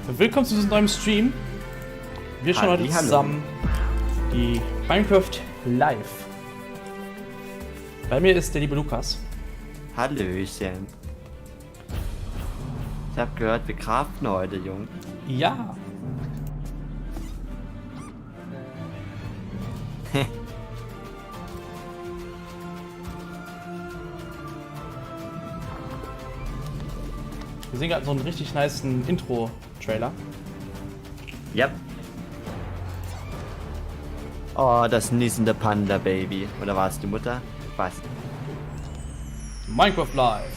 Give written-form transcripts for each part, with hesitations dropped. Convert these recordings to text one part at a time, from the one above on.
Willkommen zu diesem neuen Stream. Wir schauen heute zusammen die Minecraft Live. Bei mir ist der liebe Lukas. Hallöchen. Ich hab gehört, wir craften heute, Jung. Ja. Wir sehen gerade so einen richtig nicen Intro-Trailer. Yep. Oh, das niesende Panda-Baby. Oder war es die Mutter? Was? Minecraft Live.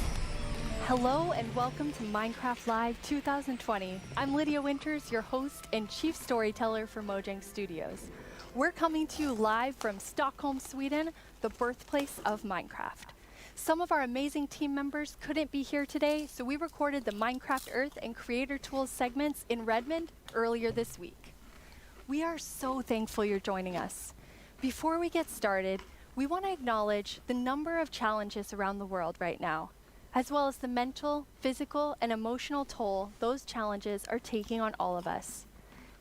Hello and welcome to Minecraft Live 2020. I'm Lydia Winters, your host and chief storyteller for Mojang Studios. We're coming to you live from Stockholm, Sweden, the birthplace of Minecraft. Some of our amazing team members couldn't be here today, so we recorded the Minecraft Earth and Creator Tools segments in Redmond earlier this week. We are so thankful you're joining us. Before we get started, we want to acknowledge the number of challenges around the world right now, as well as the mental, physical, and emotional toll those challenges are taking on all of us.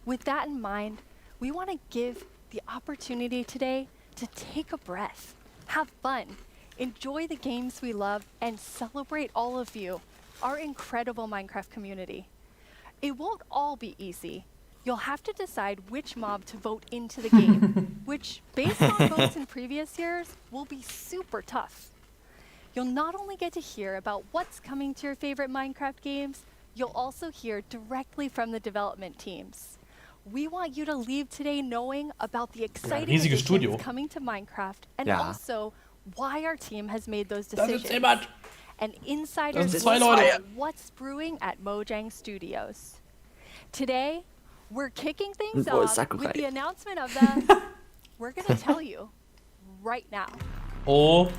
With that in mind, we want to give the opportunity today to take a breath, have fun, enjoy the games we love, and celebrate all of you, our incredible Minecraft community. It won't all be easy. You'll have to decide which mob to vote into the game, which, based on votes in previous years, will be super tough. You'll not only get to hear about what's coming to your favorite Minecraft games, you'll also hear directly from the development teams. We want you to leave today knowing about the exciting additions coming to Minecraft and also why our team has made those decisions. And insiders will know what's brewing at Mojang Studios. Today, we're kicking things off with the announcement of the we're gonna tell you right now. Oh.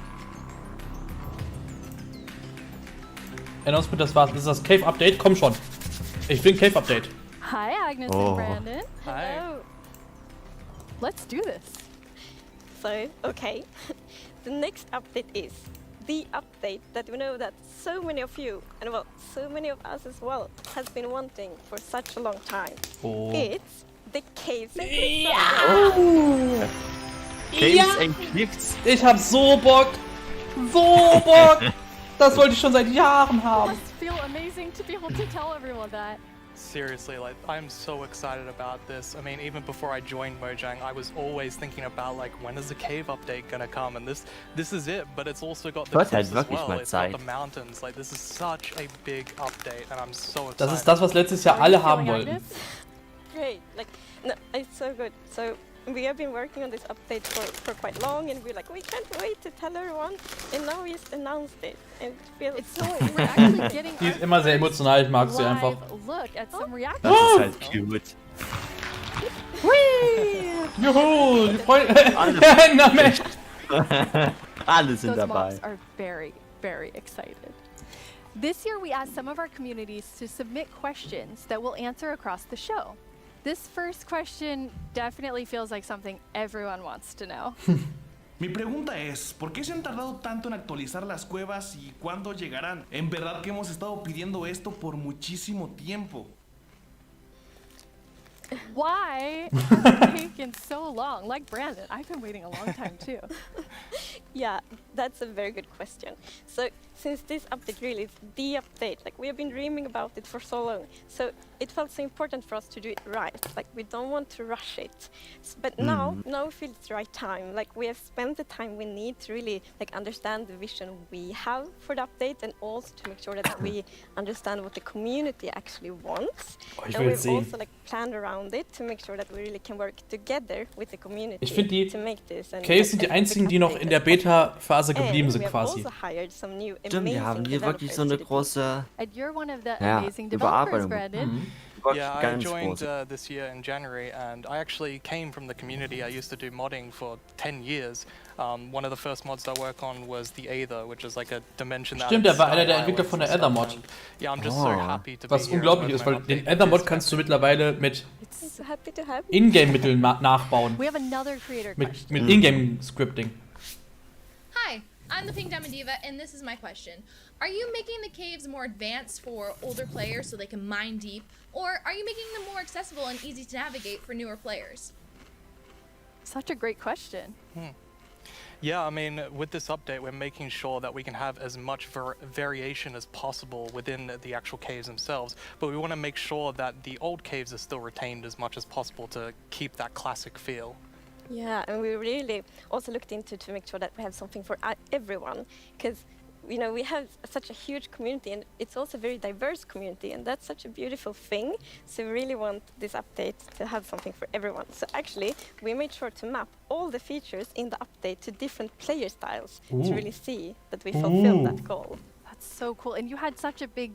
Announcement, das war's. Das ist das Cave-Update. Komm schon. Ich will ein Cave-Update. Hi, Agnes and Brandon. Hi. Hello. Let's do this. So, okay. The next update is the update that we know that so many of you, and well, so many of us as well, has been wanting for such a long time. Oh. It's the Caves and Ja! Caves and Cliffs. Ich hab so Bock! So Bock! Das wollte ich schon seit Jahren haben. It must feel amazing to be able to tell everyone that. Seriously, like, I'm so excited about this. I mean, even before I joined Mojang, I was always thinking about, like, when is the cave update gonna come? And this is it, but it's also got the cliffs as well. It's got the mountains. Like, this is such a big update, and I'm so excited. Das ist das, was letztes Jahr alle haben wollten. Great, like, no, it's so good. So, we have been working on this update for quite long, and we're like, we can't wait to tell everyone, and now we just announced it, and it feels so we're actually getting. Die ist immer sehr emotional, ich mag sie einfach. Look at some reactions. Das ist halt cute. Juhu, die Freunde. Alle sind Those dabei. mobs are very, very excited. This year we asked some of our communities to submit questions that we'll answer across the show. This first question definitely feels like something everyone wants to know. Mi pregunta es, ¿por qué se han tardado tanto en actualizar las cuevas y cuándo llegarán? En verdad que hemos estado pidiendo esto por muchísimo tiempo. Why has it taken so long? Like Brandon, I've been waiting a long time too. Yeah, that's a very good question. So, since this update really is the update, like we have been dreaming about it for so long, so it felt so important for us to do it right. Like we don't want to rush it. But now we feel it's the right time. Like we have spent the time we need to really like understand the vision we have for the update, and also to make sure that we understand what the community actually wants. And we've also like planned around it to make sure that we really can work together with the community. Ich finde, die to make this Caves sind die einzigen, die noch in der Beta-Phase geblieben sind quasi. Stimmt, wir haben hier wirklich so eine große Überarbeitung. Yeah, I joined this year in January, and I actually came from the community. I used to do modding for 10 years. One of the first mods I work on was the Aether, which is like a dimension. Stimmt, er war einer der Entwickler von der Aether Mod. Yeah, I'm just so happy to be Was here. unglaublich ist, weil den Aether Mod kannst du mittlerweile mit Ingame-Mitteln nachbauen. Mit Ingame-Scripting. Hi, I'm the Pink Diamond Diva, and this is my question. Are you making the caves more advanced for older players so they can mine deep, or are you making them more accessible and easy to navigate for newer players? Such a great question. Yeah, I mean, with this update, we're making sure that we can have as much variation as possible within the actual caves themselves, but we want to make sure that the old caves are still retained as much as possible to keep that classic feel. Yeah, and we really also looked into to make sure that we have something for everyone, because you know we have such a huge community, and it's also a very diverse community, and that's such a beautiful thing. So we really want this update to have something for everyone. So actually, we made sure to map all the features in the update to different player styles to really see that we fulfilled that goal. That's so cool. And you had such a big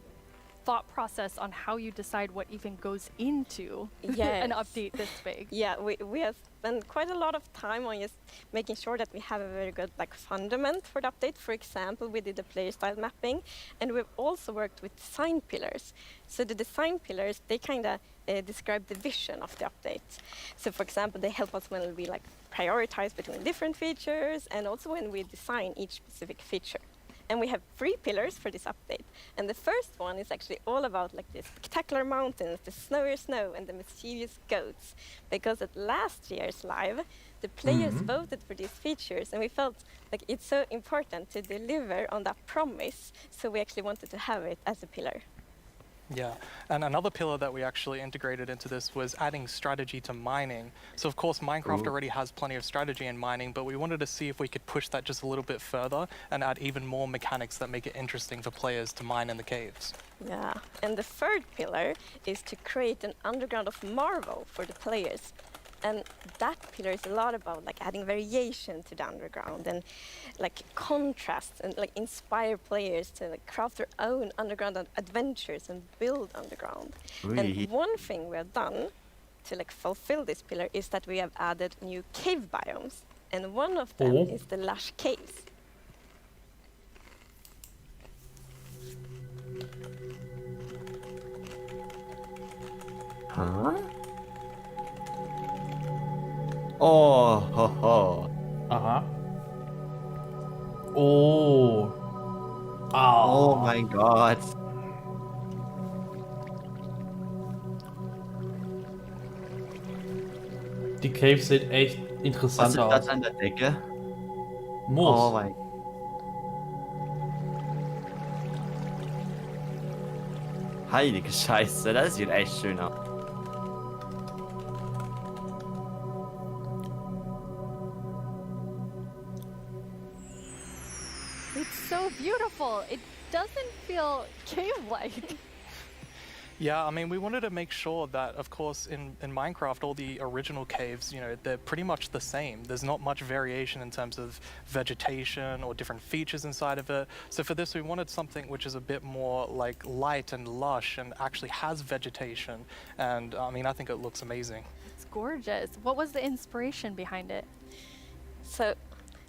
thought process on how you decide what even goes into an update this big. Yeah, we have spent quite a lot of time on just making sure that we have a very good fundament for the update. For example, we did the player style mapping, and we've also worked with design pillars. So the design pillars, they kind of describe the vision of the update. So for example, they help us when we prioritize between different features, and also when we design each specific feature. And we have 3 pillars for this update. And the first one is actually all about the spectacular mountains, the snowier snow, and the mischievous goats. Because at last year's live, the players voted for these features, and we felt like it's so important to deliver on that promise. So we actually wanted to have it as a pillar. Yeah, and another pillar that we actually integrated into this was adding strategy to mining. So of course Minecraft already has plenty of strategy in mining, but we wanted to see if we could push that just a little bit further and add even more mechanics that make it interesting for players to mine in the caves. Yeah, and the third pillar is to create an underground of marvel for the players. And that pillar is a lot about adding variation to the underground and contrast and inspire players to craft their own underground adventures and build underground. And one thing we have done to fulfill this pillar is that we have added new cave biomes, and one of them is the lush caves. Huh? Oh, ho, ho. Aha. Oh. Oh mein Gott. Die Caves sehen echt Was interessant ist aus. das an der Decke? Moos. Oh mein. Heilige Scheiße, das sieht echt schön aus. It's so beautiful. It doesn't feel cave-like. Yeah, I mean, we wanted to make sure that, of course, in Minecraft, all the original caves, they're pretty much the same. There's not much variation in terms of vegetation or different features inside of it. So for this, we wanted something which is a bit more light and lush and actually has vegetation. And I mean, I think it looks amazing. It's gorgeous. What was the inspiration behind it? So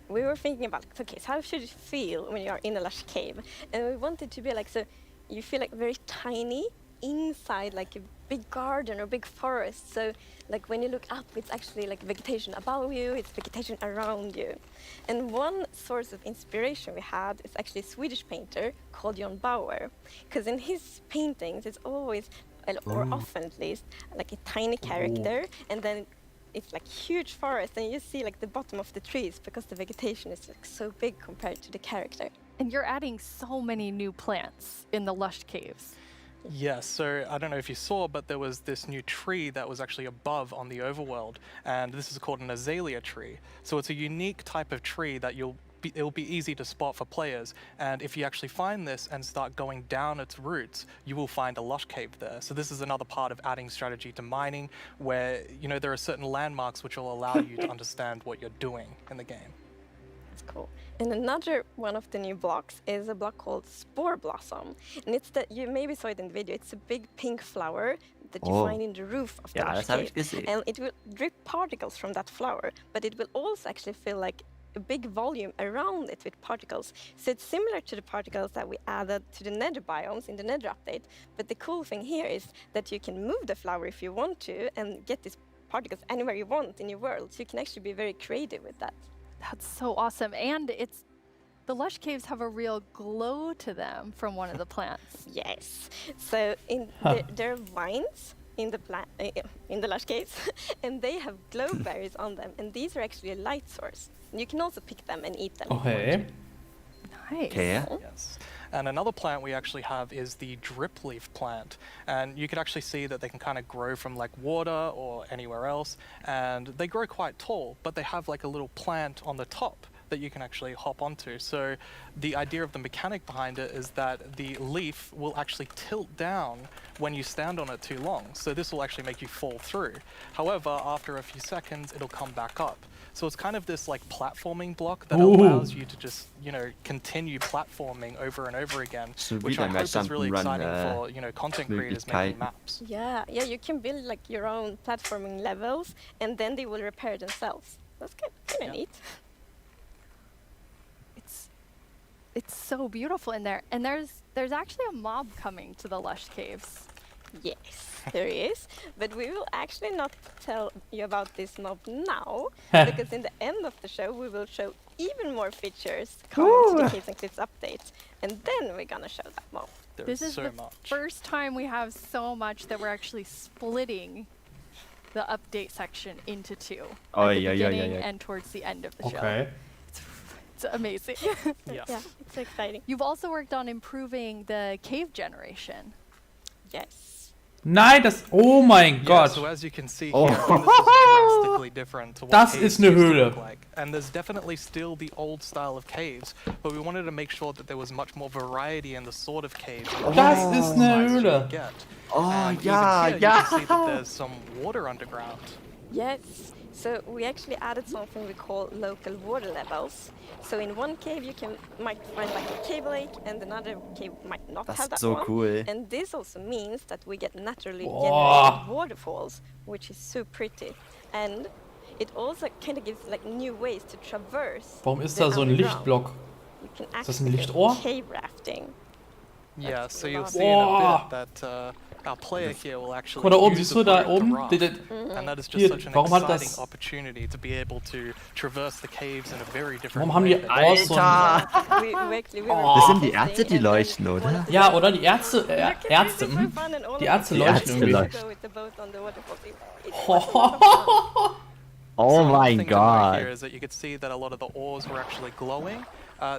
we were thinking about, okay, so how should it feel when you're in a lush cave? And we wanted to be so you feel very tiny inside a big garden or big forest. So when you look up, it's actually vegetation above you, it's vegetation around you. And one source of inspiration we had is actually a Swedish painter called John Bauer, because in his paintings it's always, or often at least, a tiny character, and then it's huge forest, and you see the bottom of the trees because the vegetation is so big compared to the character. And you're adding so many new plants in the lush caves. Yes, so I don't know if you saw, but there was this new tree that was actually above on the overworld, and this is called an azalea tree. So it's a unique type of tree that it'll be easy to spot for players, and if you actually find this and start going down its roots, you will find a lush cave there. So this is another part of adding strategy to mining, where there are certain landmarks which will allow you to understand what you're doing in the game. That's cool. And another one of the new blocks is a block called Spore Blossom. And it's that you maybe saw it in the video. It's a big pink flower that you find in the roof of the lush cave. And it will drip particles from that flower, but it will also actually feel a big volume around it with particles. So it's similar to the particles that we added to the nether biomes in the nether update. But the cool thing here is that you can move the flower if you want to and get these particles anywhere you want in your world. So you can actually be very creative with that. That's so awesome. And it's The lush caves have a real glow to them from one of the plants. Yes. So there are vines in the in the lush caves, and they have glow berries on them, and these are actually a light source. You can also pick them and eat them. Okay. Nice. Okay. Yes. And another plant we actually have is the drip leaf plant. And you can actually see that they can kind of grow from like water or anywhere else. And they grow quite tall, but they have like a little plant on the top that you can actually hop onto. So the idea of the mechanic behind it is that the leaf will actually tilt down when you stand on it too long. So this will actually make you fall through. However, after a few seconds, it'll come back up. So it's kind of this like platforming block that allows you to just, continue platforming over and over again, which I hope is really exciting for, content creators making maps. Yeah, you can build like your own platforming levels, and then they will repair themselves. That's kind of neat. It's so beautiful in there, and there's actually a mob coming to the lush caves. Yes, there is, but we will actually not tell you about this mob now, because in the end of the show we will show even more features coming to the Caves and Cliffs update, and then we're gonna show that mob. This is the first time we have so much that we're actually splitting the update section into two. Oh, at the beginning and towards the end of the show. Okay. It's amazing. Yeah, it's exciting. You've also worked on improving the cave generation. Yes. Nein, oh mein Gott. So as you can see here, this is drastically different to what Das caves ist eine used to Höhle. look like. And there's definitely still the old style of caves, but we wanted to make sure that there was much more variety in the sort of caves. Das ist eine Höhle. You can see that there's some water underground. Yes. So we actually added something we call local water levels. So in one cave you might find like a cave lake, and another cave might not have that so one. cool. And this also means that we get naturally generated waterfalls, which is so pretty. And it also kind of gives like new ways to traverse. Warum ist da so ein Lichtblock? You can Ist das ein actually Lichtohr? cave rafting. Yeah, so you'll see in a bit that our player here will actually Guck mal da oben, use siehst du a da boat oben? to raft. And that is just Hier, such an warum hat exciting das... opportunity to be able to traverse the caves in a very different Warum haben way. die Ohren so ein... Das sind die Ärzte, die leuchten, oder? Ja, oder die Ärzte, Ärzte, Die Ärzte leuchten irgendwie. Oh mein Here Gott. is that you could see that a lot of the ores were actually glowing.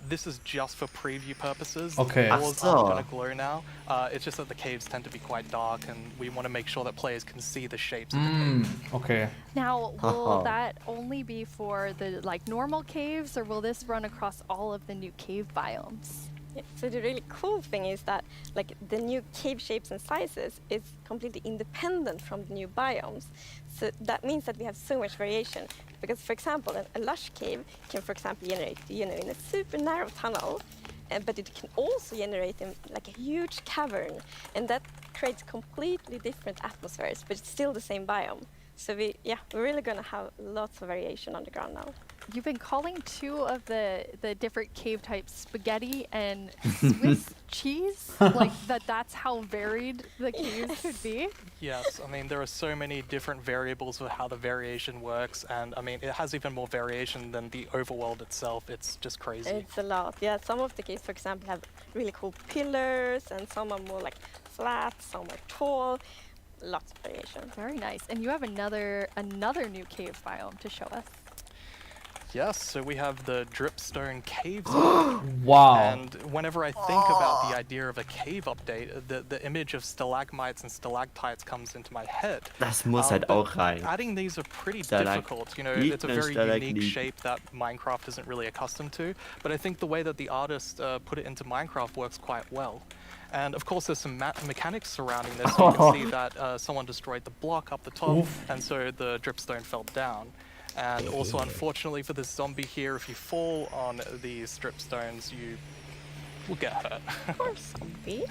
This is just for preview purposes. Okay. The ores aren't going to glow now. It's just that the caves tend to be quite dark, and we want to make sure that players can see the shapes of the cave. Okay. Now, will that only be for the like normal caves, or will this run across all of the new cave biomes? Yeah, so the really cool thing is that like the new cave shapes and sizes is completely independent from the new biomes. So that means that we have so much variation. Because for example, a lush cave can for example generate, in a super narrow tunnel, but it can also generate in like a huge cavern, and that creates completely different atmospheres, but it's still the same biome. So we're really gonna have lots of variation on the ground now. You've been calling two of the different cave types spaghetti and Swiss cheese? Like that's how varied the caves could be? Yes, I mean, there are so many different variables of how the variation works, and I mean, it has even more variation than the overworld itself. It's just crazy. It's a lot, yeah. Some of the caves, for example, have really cool pillars, and some are more like flat, some are tall. Lots of variation. Very nice. And you have another new cave biome to show us. Yes, so we have the dripstone caves. Wow. And whenever I think about the idea of a cave update, the image of stalagmites and stalactites comes into my head. Das muss halt auch rein. Adding these are pretty difficult. It's a very unique shape that Minecraft isn't really accustomed to. But I think the way that the artist put it into Minecraft works quite well. And of course, there's some mechanics surrounding this. So you can see that someone destroyed the block up the top, and so the dripstone fell down. And also, unfortunately for this zombie here, if you fall on these dripstones, you will get hurt. Poor zombie.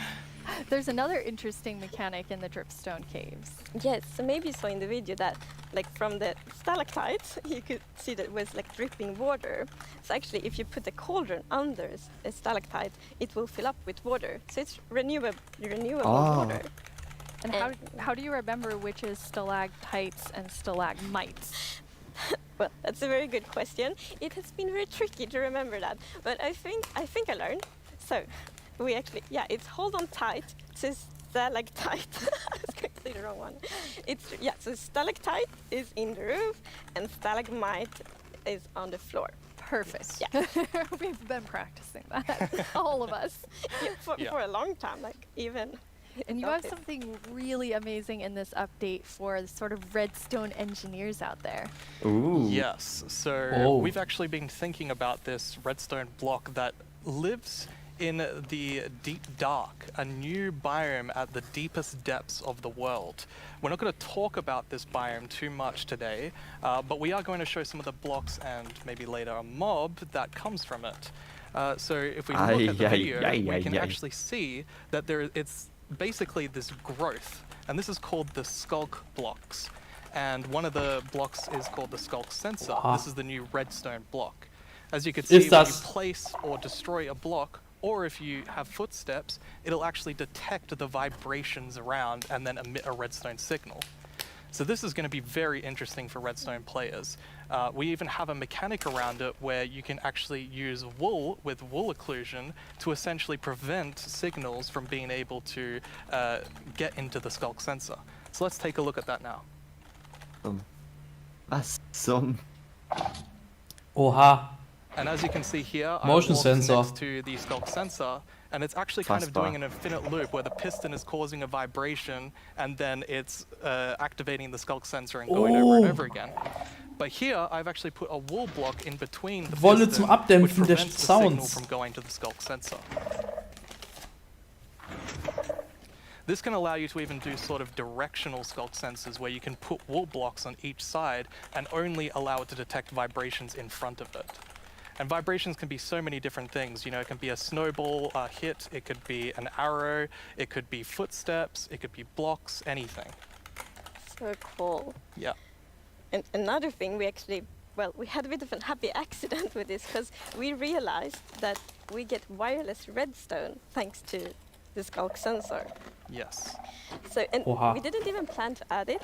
There's another interesting mechanic in the dripstone caves. Yes, so maybe you saw in the video that, like, from the stalactites, you could see that it was like dripping water. So actually, if you put a cauldron under a stalactite, it will fill up with water. So it's renewable water. And how do you remember which is stalactites and stalagmites? Well, that's a very good question. It has been very tricky to remember that, but I think I learned. So, we actually, yeah, it's hold on tight to stalactite. I was going to say the wrong one. So stalactite is in the roof and stalagmite is on the floor. Perfect. Yeah. We've been practicing that, all of us. For a long time, like even. And you have something really amazing in this update for the sort of redstone engineers out there. Ooh. Yes, so we've actually been thinking about this redstone block that lives in the deep dark, a new biome at the deepest depths of the world. We're not going to talk about this biome too much today, but we are going to show some of the blocks and maybe later a mob that comes from it. So if we look at the video, we can actually see that it's basically this growth, and this is called the skulk blocks. And one of the blocks is called the skulk sensor. This is the new redstone block. As you can see, when you place or destroy a block, or if you have footsteps, it'll actually detect the vibrations around and then emit a redstone signal. So this is going to be very interesting for redstone players. We even have a mechanic around it where you can actually use wool with wool occlusion to essentially prevent signals from being able to get into the skulk sensor. So let's take a look at that now. Oha. And as you can see here, Motion sensor next to the skulk sensor, and it's actually kind of doing an infinite loop where the piston is causing a vibration and then it's activating the skulk sensor and going over and over again. But here, I've actually put a wool block in between the Wolle piston, zum Abdämpfen which des prevents the signal Sounds. from going to the skulk sensor. This can allow you to even do sort of directional skulk sensors where you can put wool blocks on each side and only allow it to detect vibrations in front of it. And vibrations can be so many different things. You know, it can be a snowball hit, it could be an arrow, it could be footsteps, it could be blocks, anything. So cool. Yeah. And another thing, we had a bit of a happy accident with this because we realized that we get wireless redstone thanks to the skulk sensor. Yes. So, and we didn't even plan to add it,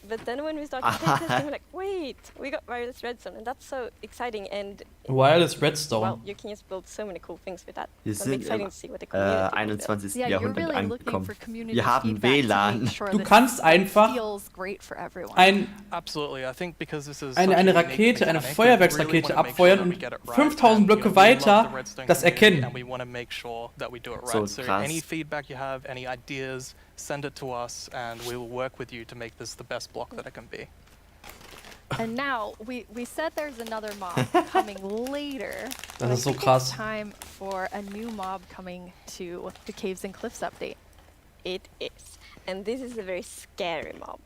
but then when we started testing, we're like, wait, we got wireless redstone, and that's so exciting. And wireless redstone. Well, you can just build so many cool things with that. It's exciting to see what the community 21. Yeah, you're really Jahrhundert looking for angekommen. community Wir haben feedback to WLAN. make sure Du that kannst it einfach feels great for everyone. Absolutely. I think because this is eine Rakete, eine Feuerwerksrakete abfeuern und 5000 Blöcke weiter das erkennen. And we want to make sure that we do it right. So So any feedback you have, any ideas, send it to us and we will work with you to make this the best block that it can be. And now, we said there's another mob coming later. Das ist so I think krass. it's time for a new mob coming to the Caves and Cliffs update. It is. And this is a very scary mob.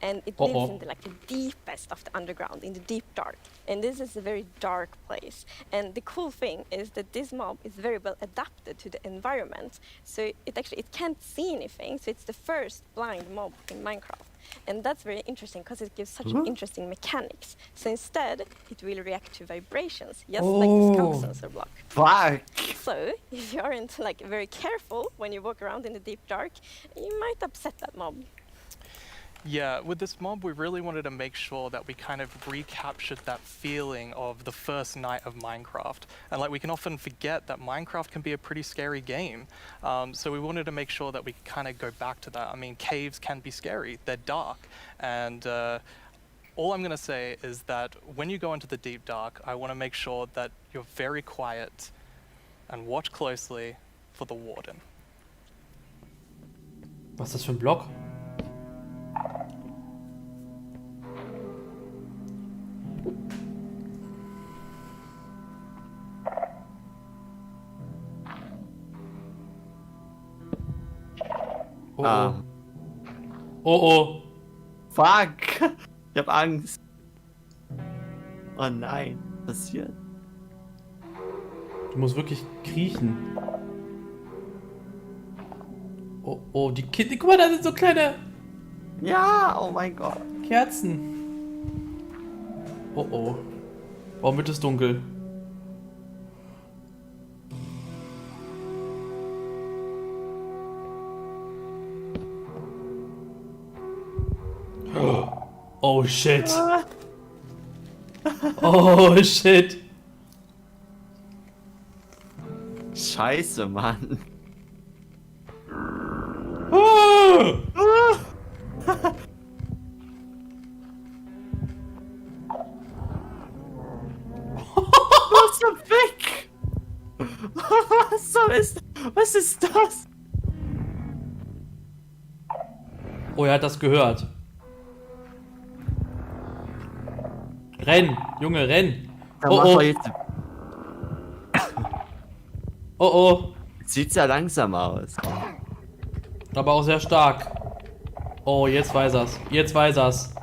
And it lives in the deepest of the underground, in the deep dark. And this is a very dark place. And the cool thing is that this mob is very well adapted to the environment. So it can't see anything. So it's the first blind mob in Minecraft. And that's very interesting because it gives such an interesting mechanics. So instead, it will react to vibrations, just like the skulk sensor block. Fuck! So if you aren't very careful when you walk around in the deep dark, you might upset that mob. Yeah, with this mob, we really wanted to make sure that we kind of recaptured that feeling of the first night of Minecraft. And we can often forget that Minecraft can be a pretty scary game. So we wanted to make sure that we could kind of go back to that. I mean, caves can be scary, they're dark. And all I'm gonna say is that when you go into the deep dark, I wanna make sure that you're very quiet and watch closely for the warden. Was ist das für ein Block? Oh oh. Fuck! Ich hab Angst. Oh nein, was passiert? Du musst wirklich kriechen. Oh oh, die Kinder. Guck mal, da sind so kleine Ja, oh mein Gott. Kerzen. Oh oh. Warum wird es dunkel? Oh shit. Oh, shit. Scheiße, Mann. Oh. Was zum Fick? Was ist das? Oh, er hat das gehört. Renn, Junge, renn. Dann Oh, mach oh. doch jetzt. Oh, oh. Sieht sehr langsam aus. Aber auch sehr stark. Oh, jetzt weiß er's. Jetzt weiß er's.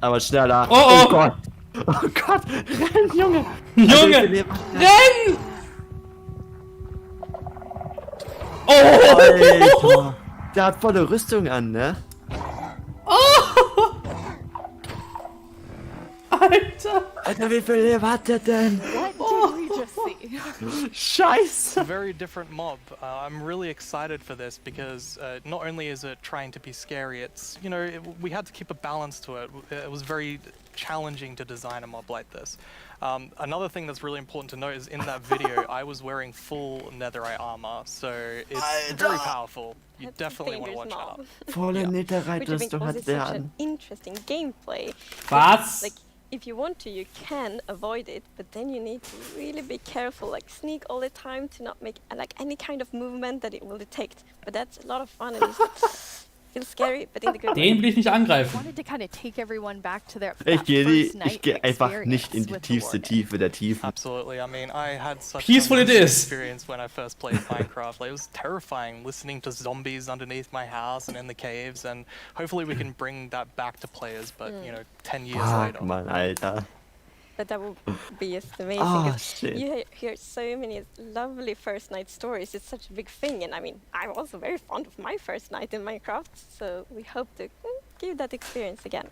Aber schneller. Oh, oh. Oh Gott. Oh Gott. Renn, Junge. Junge, renn! Oh! Alter. Der hat volle Rüstung an, ne? Alter! Alter, wie viel Leben hat der denn? What did we just see? Scheiße. Very different mob. I'm really excited for this because not only is it trying to be scary, it's, you know, we had to keep a balance to it. It was very challenging to design a mob like this. Another thing that's really important to note is in that video, I was wearing full netherite armor, so it's very powerful. You That's definitely want to dangerous watch mob. out. Volle Which I think Netherite-Rüstung also hat is der such an. an interesting gameplay. Was? Like, if you want to, you can avoid it, but then you need to really be careful, like sneak all the time to not make like any kind of movement that it will detect. But that's a lot of fun and it's feels scary, but in the good Den way. will ich nicht angreifen. Wanted to kind of take everyone back to their Ich that gehe first night einfach nicht in experience die with the tiefste Warden. Tiefe der Tiefen. Absolutely. I mean, I had such Peaceful an it is. experience when I first played Minecraft. Like, it was terrifying listening to zombies underneath my house and in the caves, and hopefully we can bring that back to players, but, you know, 10 years Fuck, later. Mann, Alter. But that will be just amazing. Oh, 'Cause shit. you hear so many lovely first night stories. It's such a big thing, and I mean, I'm also very fond of my first night in Minecraft. So we hope to give that experience again.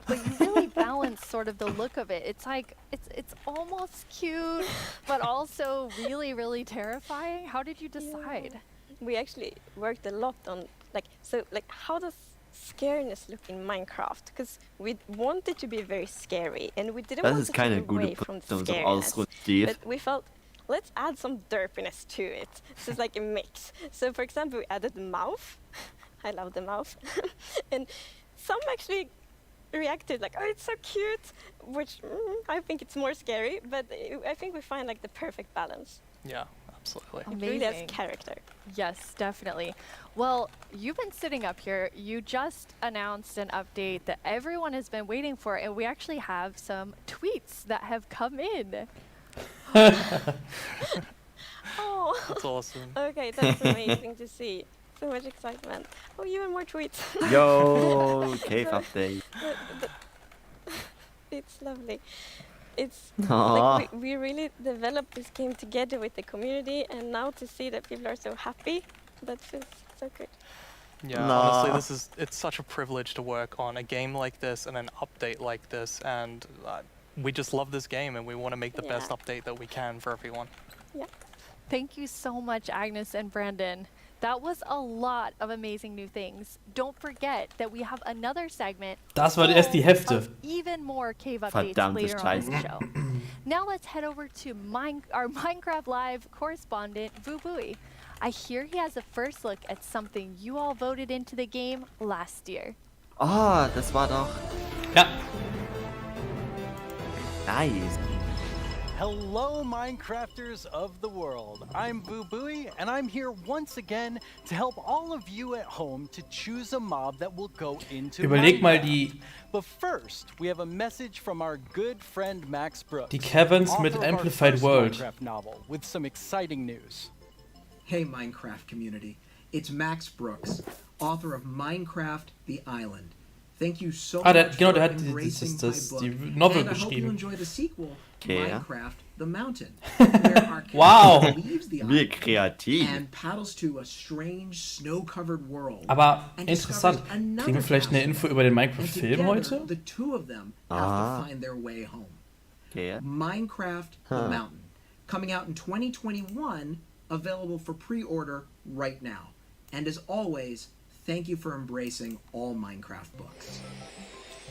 But you really balance sort of the look of it. It's like it's almost cute, but also really, really terrifying. How did you decide? We actually worked a lot on like how does scariness look in Minecraft? Because we wanted to be very scary, and we didn't Das want ist to keine take away gute from the Punkt zum scariness. Ausruhen, Steve. But we felt, let's add some derpiness to it. So it's like a mix. So for example, we added the mouth. I love the mouth. And some actually reacted like, oh, it's so cute, which I think it's more scary, but I think we find like the perfect balance. Yeah, absolutely. It really has Amazing. character. Yes, definitely. Well, you've been sitting up here. You just announced an update that everyone has been waiting for, and we actually have some tweets that have come in. Oh, That's awesome. okay, that's amazing to see. So much excitement. Oh, even more tweets. Yo, Cave Update. It's lovely. It's Aw. like we really developed this game together with the community, and now to see that people are so happy, that feels so good. Yeah, Nah. honestly, it's such a privilege to work on a game like this and an update like this, and we just love this game and we want to make the best Yeah. update that we can for everyone. Thank you so much, Agnes and Brandon. That was a lot of amazing new things. Don't forget that we have another segment. Das war erst die full Hälfte. of even more cave updates Verdammtes later on in the Scheiße. show. Now let's head over to our Minecraft Live correspondent, Vubui. I hear he has a first look at something you all voted into the game last year. Oh, das war doch Ja. nice. Hello, Minecrafters of the world. I'm Boo Booey, and I'm here once again to help all of you at home to choose a mob that will go into Überleg mal Minecraft. But first, we have a message from our good friend Max Brooks, Die Caverns mit author of our Amplified first World. Minecraft novel, with some exciting news. Hey Minecraft community, it's Max Brooks, author of Minecraft: The Island. Thank you so Ah, der- much genau, for der hat embracing das- my die book, Novel and I hope you geschrieben. enjoy the sequel, Okay, ja. Minecraft: The Mountain, where our Wow. character leaves the Wie island kreativ. and paddles to a strange snow-covered world. Aber and interessant. discovers another Kriegen wir vielleicht eine castle. Info über den And Minecraft-Film together, heute? the two of them have Ah. to find their way home. Okay. Minecraft: The Mountain, coming out in 2021, available for pre-order right now. And as always, thank you for embracing all Minecraft books.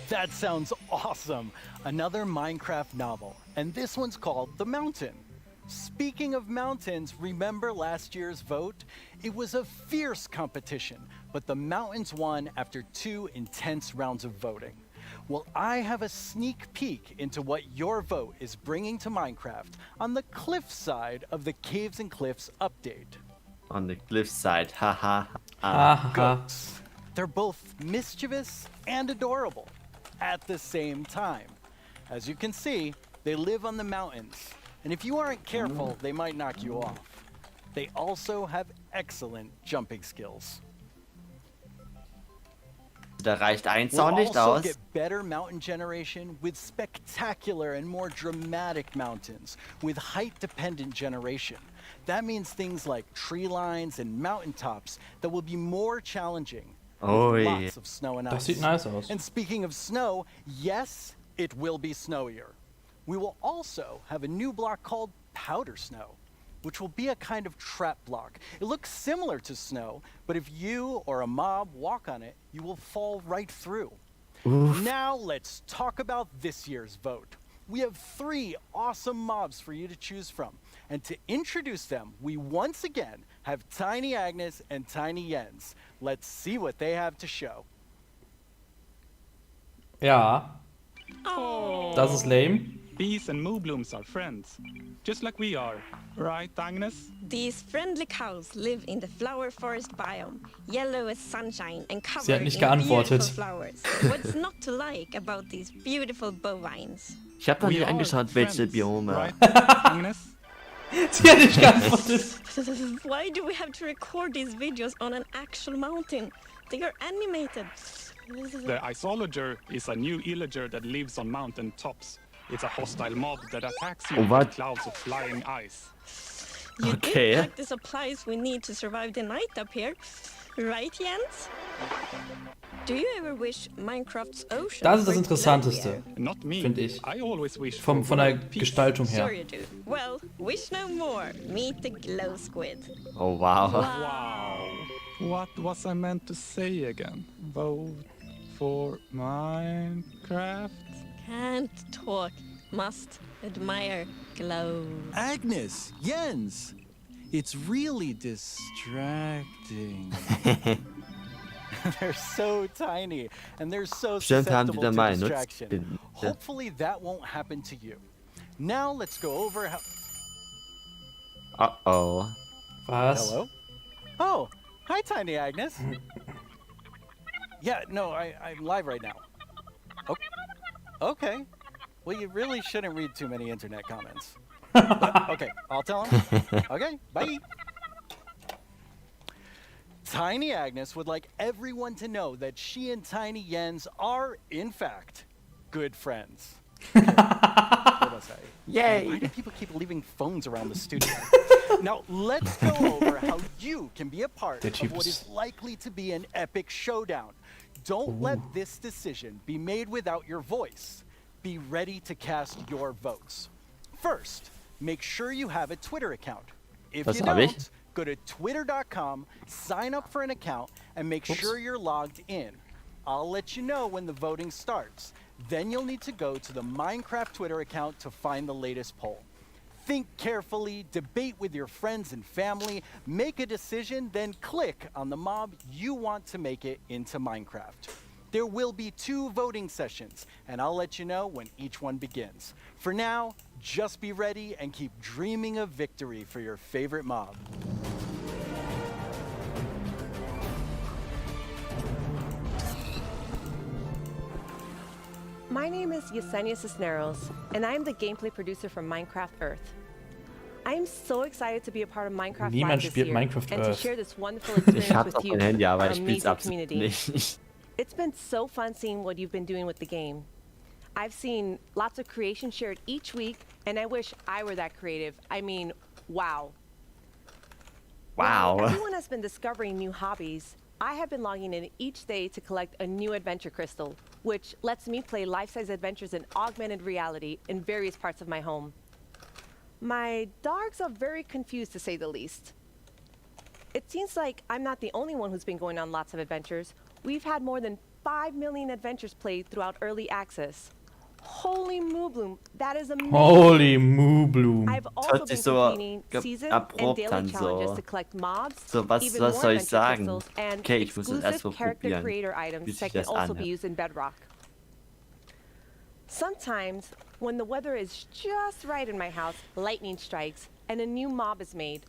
That sounds awesome. Another Minecraft novel, and this one's called The Mountain. Speaking of mountains, remember last year's vote? It was a fierce competition, but the mountains won after 2 intense rounds of voting. Well, I have a sneak peek into what your vote is bringing to Minecraft on the cliff side of the Caves and Cliffs update. On the cliff side, haha. Goats. They're both mischievous and adorable at the same time. As you can see, they live on the mountains, and if you aren't careful, they might knock you off. They also have excellent jumping skills. Da reicht ein We'll Zaun nicht also aus. get better mountain generation with spectacular and more dramatic mountains with height-dependent generation. That means things like tree lines and mountaintops that will be more challenging. Oh, with yeah. lots of snow and Das ice. sieht nice aus. And speaking of snow, yes, it will be snowier. We will also have a new block called powder snow, which will be a kind of trap block. It looks similar to snow, but if you or a mob walk on it, you will fall right through. Now let's talk about this year's vote. We have 3 awesome mobs for you to choose from. And to introduce them, we once again have Tiny Agnes and Tiny Jens. Let's see what they have to show. Ja, Oh. das ist lame. Bees and moo blooms are friends, just like we are. Right, Agnes? These friendly cows live in the flower forest biome, yellow as sunshine and Sie hat covered nicht in beautiful geantwortet. flowers. What's not to like about these beautiful bovines? Ich habe noch We nicht are angeschaut, welche friends, Biome. Right, Agnes? Sie hat nicht geantwortet. Why do we have to record these videos on an actual mountain? They are animated. The isolager is a new illager that lives on mountain tops. It's a hostile mob that attacks you Oh, with what? clouds of flying ice. You Okay. did pack the supplies we need to survive the night up here. Right, Jens? Do you ever wish Minecraft's ocean Das ist das were Interessanteste, cloudier? Not me. finde ich. I always wish Von for der world peace. Gestaltung her. Sure you do. Well, wish no more. Meet the glow squid. Oh, wow. Wow. What was I meant to say again? Vote for Minecraft? Can't talk. Must admire glow. Agnes, Jens, it's really distracting. They're so tiny and they're so Bestimmt haben die susceptible da to mal distraction. Nutzbinden. Hopefully that won't happen to you. Now let's go over how. Uh-oh. Was? Hello? Oh, hi, Tiny Agnes. Yeah, no, I'm live right now. Okay. Well, you really shouldn't read too many internet comments. But, okay, I'll tell him. Okay, bye. Tiny Agnes would like everyone to know that she and Tiny Jens are, in fact, good friends. What was I? Yay! Why do people keep leaving phones around the studio? Now, let's go over how you can be a part Der of Typ what ist- is likely to be an epic showdown. Don't let this decision be made without your voice. Be ready to cast your votes. First, make sure you have a Twitter account. If Das you hab ich. don't, go to twitter.com, sign up for an account, and make sure you're logged in. I'll let you know when the voting starts. Then you'll need to go to the Minecraft Twitter account to find the latest poll. Think carefully, debate with your friends and family, make a decision, then click on the mob you want to make it into Minecraft. There will be 2 voting sessions, and I'll let you know when each one begins. For now, just be ready and keep dreaming of victory for your favorite mob. My name is Yesenia Cisneros, and I am the gameplay producer from Minecraft Earth. I am so excited to be a part of Minecraft Niemand Live this spielt year Minecraft and to Earth. share this wonderful Ich experience hab's with auf you, mein Handy, aber our ich spiel's amazing absolut community. nicht. It's been so fun seeing what you've been doing with the game. I've seen lots of creation shared each week, and I wish I were that creative. I mean, wow. Wow. While everyone has been discovering new hobbies, I have been logging in each day to collect a new adventure crystal, which lets me play life-size adventures in augmented reality in various parts of my home. My dogs are very confused, to say the least. It seems like I'm not the only one who's been going on lots of adventures. We've had more than 5 million adventures played throughout early access. Holy Moobloom, that is amazing. Holy Moobloom. I've also been completing season and daily challenges to collect mobs, So, was even more soll ich adventure sagen? crystals, and Okay, ich muss es erst mal exclusive character probieren, creator wie items sich that can das also be anhört. used in Bedrock. Sometimes, when the weather is just right in my house, lightning strikes and a new mob is made.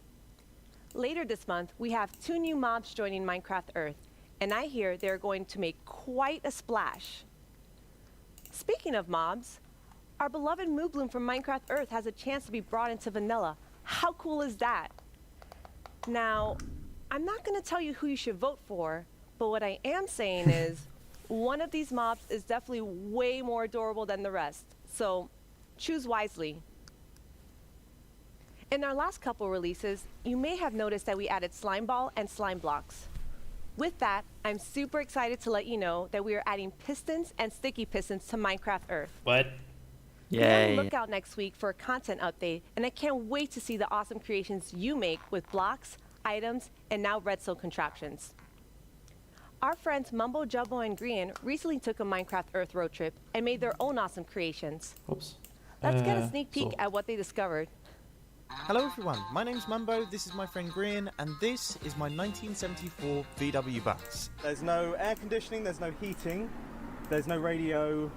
Later this month, we have 2 new mobs joining Minecraft Earth, and I hear they're going to make quite a splash. Speaking of mobs, our beloved Moobloom from Minecraft Earth has a chance to be brought into vanilla. How cool is that? Now, I'm not going to tell you who you should vote for, but what I am saying is one of these mobs is definitely way more adorable than the rest, so choose wisely. In our last couple releases, you may have noticed that we added Slime Ball and Slime Blocks. With that, I'm super excited to let you know that we are adding pistons and sticky pistons to Minecraft Earth. What? Be on the Yay. lookout next week for a content update, and I can't wait to see the awesome creations you make with blocks, items, and now redstone contraptions. Our friends Mumbo Jumbo and Grian recently took a Minecraft Earth road trip and made their own awesome creations. Oops. Let's get a sneak peek at what they discovered. Hello everyone, my name's Mumbo, this is my friend Grian, and this is my 1974 VW bus. There's no air conditioning, there's no heating, there's no radio,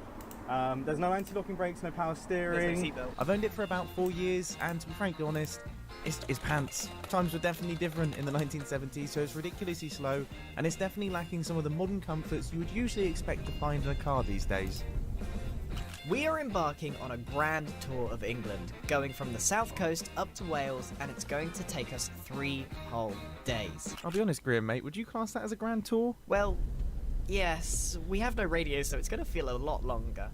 there's no anti-locking brakes, no power steering. I've owned it for about 4 years, and to be frankly honest, it's pants. Times were definitely different in the 1970s, so it's ridiculously slow, and it's definitely lacking some of the modern comforts you would usually expect to find in a car these days. We are embarking on a grand tour of England, going from the south coast up to Wales, and it's going to take us 3 whole days. I'll be honest, Grian, mate, would you class that as a grand tour? Well, yes, we have no radio, so it's going to feel a lot longer.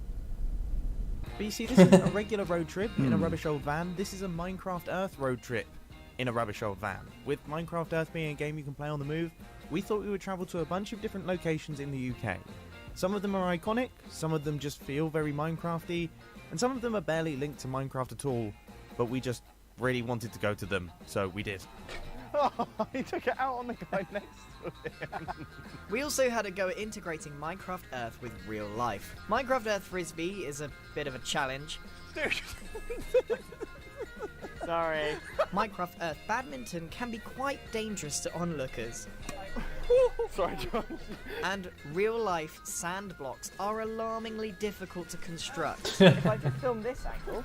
But you see, this isn't a regular road trip in a rubbish old van, this is a Minecraft Earth road trip in a rubbish old van. With Minecraft Earth being a game you can play on the move, we thought we would travel to a bunch of different locations in the UK. Some of them are iconic, some of them just feel very Minecrafty, and some of them are barely linked to Minecraft at all, but we just really wanted to go to them, so we did. Oh, he took it out on the guy next to him. We also had a go at integrating Minecraft Earth with real life. Minecraft Earth Frisbee is a bit of a challenge. Dude. Sorry. Minecraft Earth Badminton can be quite dangerous to onlookers. Sorry, John. And real-life sand blocks are alarmingly difficult to construct. If I just film this angle,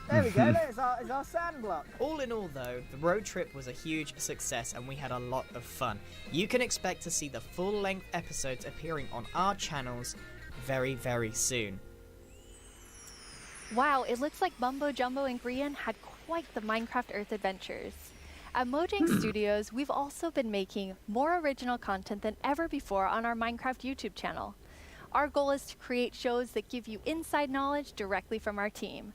there we go, there's our sand block. All in all, though, the road trip was a huge success and we had a lot of fun. You can expect to see the full-length episodes appearing on our channels very, very soon. Wow, it looks like Mumbo Jumbo and Grian had quite the Minecraft Earth adventures. At Mojang Studios, we've also been making more original content than ever before on our Minecraft YouTube channel. Our goal is to create shows that give you inside knowledge directly from our team.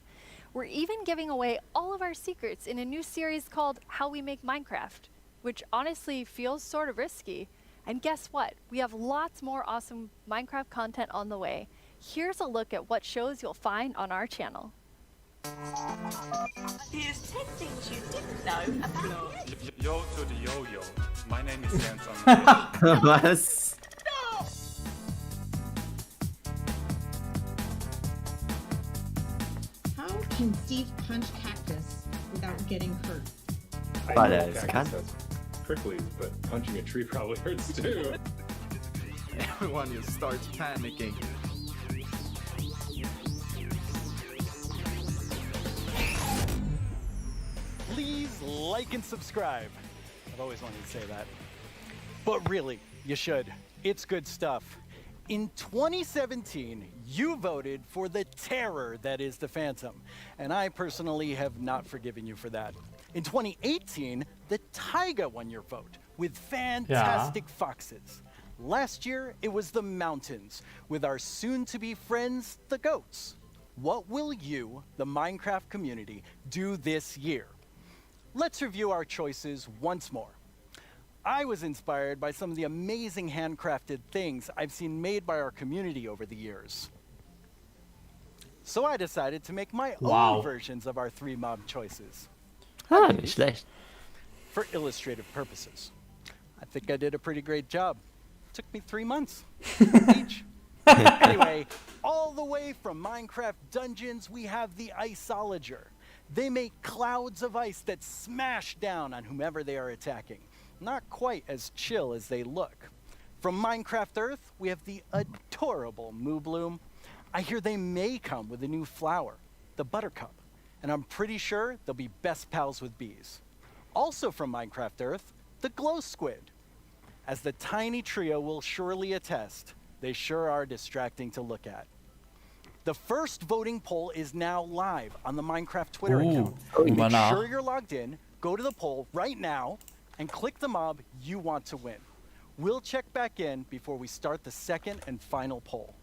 We're even giving away all of our secrets in a new series called How We Make Minecraft, which honestly feels sort of risky. And guess what? We have lots more awesome Minecraft content on the way. Here's a look at what shows you'll find on our channel. Here's 10 things you didn't know about Yo to the yo-yo. My name is Samson. Was? How can Steve punch cactus without getting hurt? Weil es kann. Prickly, but punching a tree probably hurts too. Everyone just starts panicking. Please like and subscribe. I've always wanted to say that. But really, you should. It's good stuff. In 2017, you voted for the terror that is the Phantom, and I personally have not forgiven you for that. In 2018, the taiga won your vote with fantastic foxes. Last year, it was the mountains with our soon-to-be friends, the goats. What will you, the Minecraft community, do this year? Let's review our choices once more. I was inspired by some of the amazing handcrafted things I've seen made by our community over the years. So I decided to make my own versions of our 3 mob choices. Ah, nicht schlecht. For illustrative purposes. I think I did a pretty great job. Took me 3 months. Each. Anyway, all the way from Minecraft Dungeons, we have the Iceologer. They make clouds of ice that smash down on whomever they are attacking. Not quite as chill as they look. From Minecraft Earth, we have the adorable Moo Bloom. I hear they may come with a new flower, the Buttercup, and I'm pretty sure they'll be best pals with bees. Also from Minecraft Earth, the Glow Squid. As the tiny trio will surely attest, they sure are distracting to look at. The first voting poll is now live on the Minecraft Twitter account. Make sure you're logged in, go to the poll right now, and click the mob you want to win. We'll check back in before we start the second and final poll.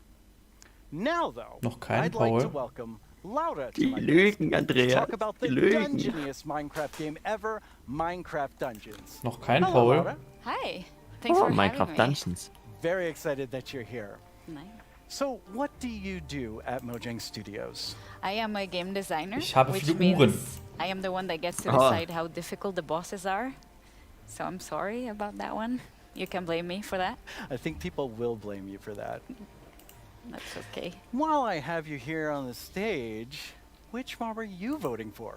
Now, though, I'd like to welcome Laura to my to talk about the dungeoniest Minecraft game ever, Minecraft Dungeons. Noch kein Hello, Poll. Laura. Hi. Thanks for having Minecraft me. Dungeons. Very excited that you're here. Nice. So, what do you do at Mojang Studios? I am a game designer, Ich habe which viele means Uhren. I am the one that gets to decide how difficult the bosses are. So I'm sorry about that one. You can blame me for that. I think people will blame you for that. That's okay. While I have you here on the stage, which mob are you voting for?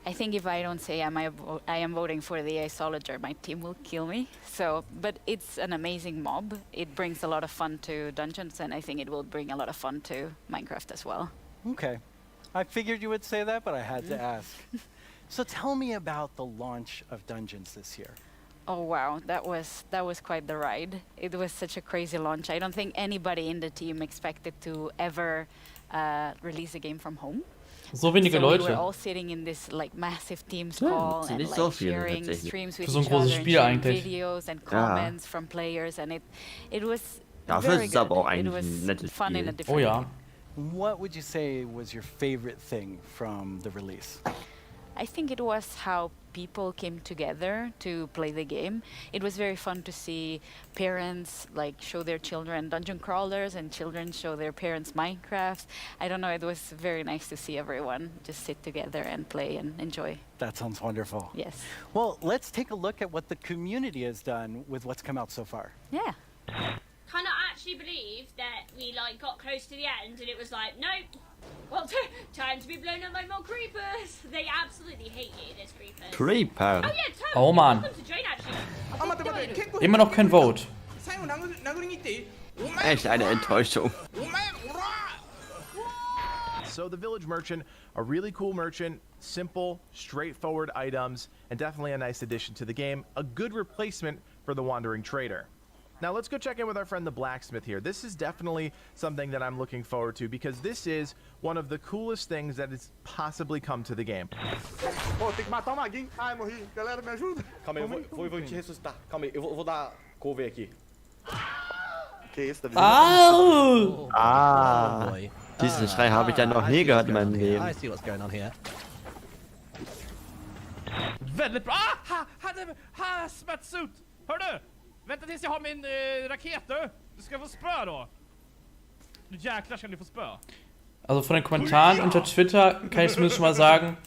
I think if I don't say I am voting for the Iceologer, my team will kill me. So, but it's an amazing mob. It brings a lot of fun to Dungeons, and I think it will bring a lot of fun to Minecraft as well. Okay. I figured you would say that, but I had to ask. So tell me about the launch of Dungeons this year. Oh wow, that was quite the ride. It was such a crazy launch. I don't think anybody in the team expected to ever release a game from home. So wenige We were Leute. all sitting in this like massive Teams call and nicht so like viele sharing tatsächlich. streams with Für so ein each großes other and Spiel sharing eigentlich. videos and Ja. comments from players, and it was Dafür very ist es aber good. auch It eigentlich was ein nettes fun in a Spiel. different Oh ja. way. What would you say was your favorite thing from the release? I think it was how people came together to play the game. It was very fun to see parents like show their children dungeon crawlers and children show their parents Minecraft. I don't know, it was very nice to see everyone just sit together and play and enjoy. That sounds wonderful. Yes. Well, let's take a look at what the community has done with what's come out so far. Yeah. Cannot actually believe that we like got close to the end and it was like, nope. Well, time to be blown up by more creepers. They absolutely hate you, there's creepers. Creeper. Oh yeah, totally. Oh man. Welcome to join actually. Immer noch kein Vote. Echt eine Enttäuschung. So the Village Merchant, a really cool merchant, simple, straightforward items, and definitely a nice addition to the game, a good replacement for the Wandering Trader. Now let's go check in with our friend the Blacksmith here. This is definitely something that I'm looking forward to because this is one of the coolest things that has possibly come to the game. Pô, tem que matar o maguinho. Ai, morri. Galera, me ajuda. Calma aí, eu vou te ressuscitar. Calma aí, eu vou dar cover aqui. Que isso, Davi? Au! Ah, diesen Schrei habe ich ja noch nie gehört in meinem Leben. I see what's going on here. Väldigt bra! Ah! Hazmat-suit! Hör du! Vänta tills jag har min raket du! Du ska få spö då! Nu jäklar ska ni få spö. Also von den Kommentaren unter Twitter kann ich zumindest schon mal sagen,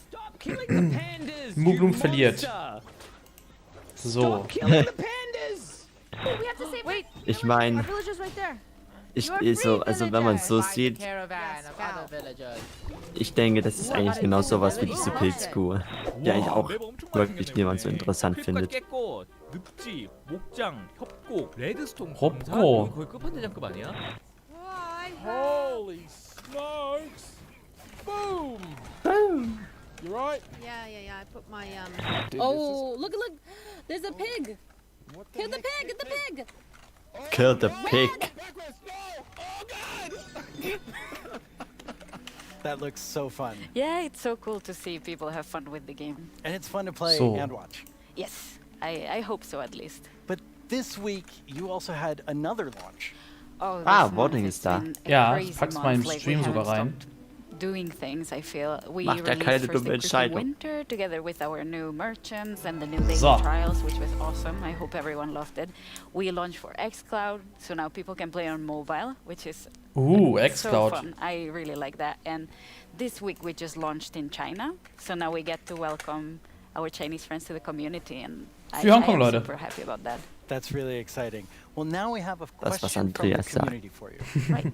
Muglum verliert. So. Ich meine, also wenn man es so sieht, ich denke, das ist eigentlich genau sowas wie diese Pilzkuh, die eigentlich auch wirklich niemand so interessant findet. 늪지, 목장, 협곡, 레드스톤 협곡. 거의 끝판왕급 아니야? Holy smokes! Boom! Boom! You right? Yeah. I put my Oh, look! There's a pig. Kill the pig! Get the pig! Kill the pig. That looks so fun. Yeah, it's so cool to see people have fun with the game. And it's fun to play and watch. Yes, I hope so at least. But this week, you also had another launch. Oh, Voting ist da. Ja, ich pack's mal im Stream sogar rein. Doing things, I feel. We Macht ja released keine first dumme the Christmas Entscheidung. Winter together with our new merchants and the new daily So. trials, which was awesome. I hope everyone loved it. We launched for xCloud, so now people can play on mobile, which is so xCloud. fun. I really like that. And this week we just launched in China, so now we get to welcome our Chinese friends to the community, and I Für Hongkong, am Leute. super happy about that. That's really exciting. Well, now we have a Das, was question from the Andreas sagt. community for you. Right.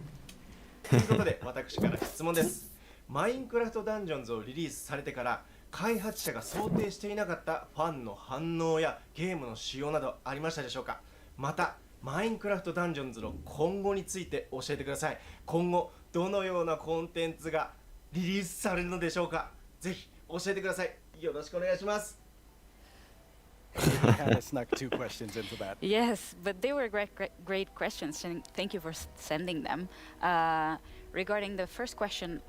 ということで私から質問です。マインクラフトダンジョンズをリリースされてから開発者が想定していなかったファンの反応やゲームの仕様などありましたでしょうか。またマインクラフトダンジョンズの今後について教えてください。今後どのようなコンテンツがリリースされるのでしょうか。ぜひ教えてください。よろしくお願いします。Kind of snuck 2 questions into that. Yes, but they were great questions, and thank you for sending them. Regarding the first question,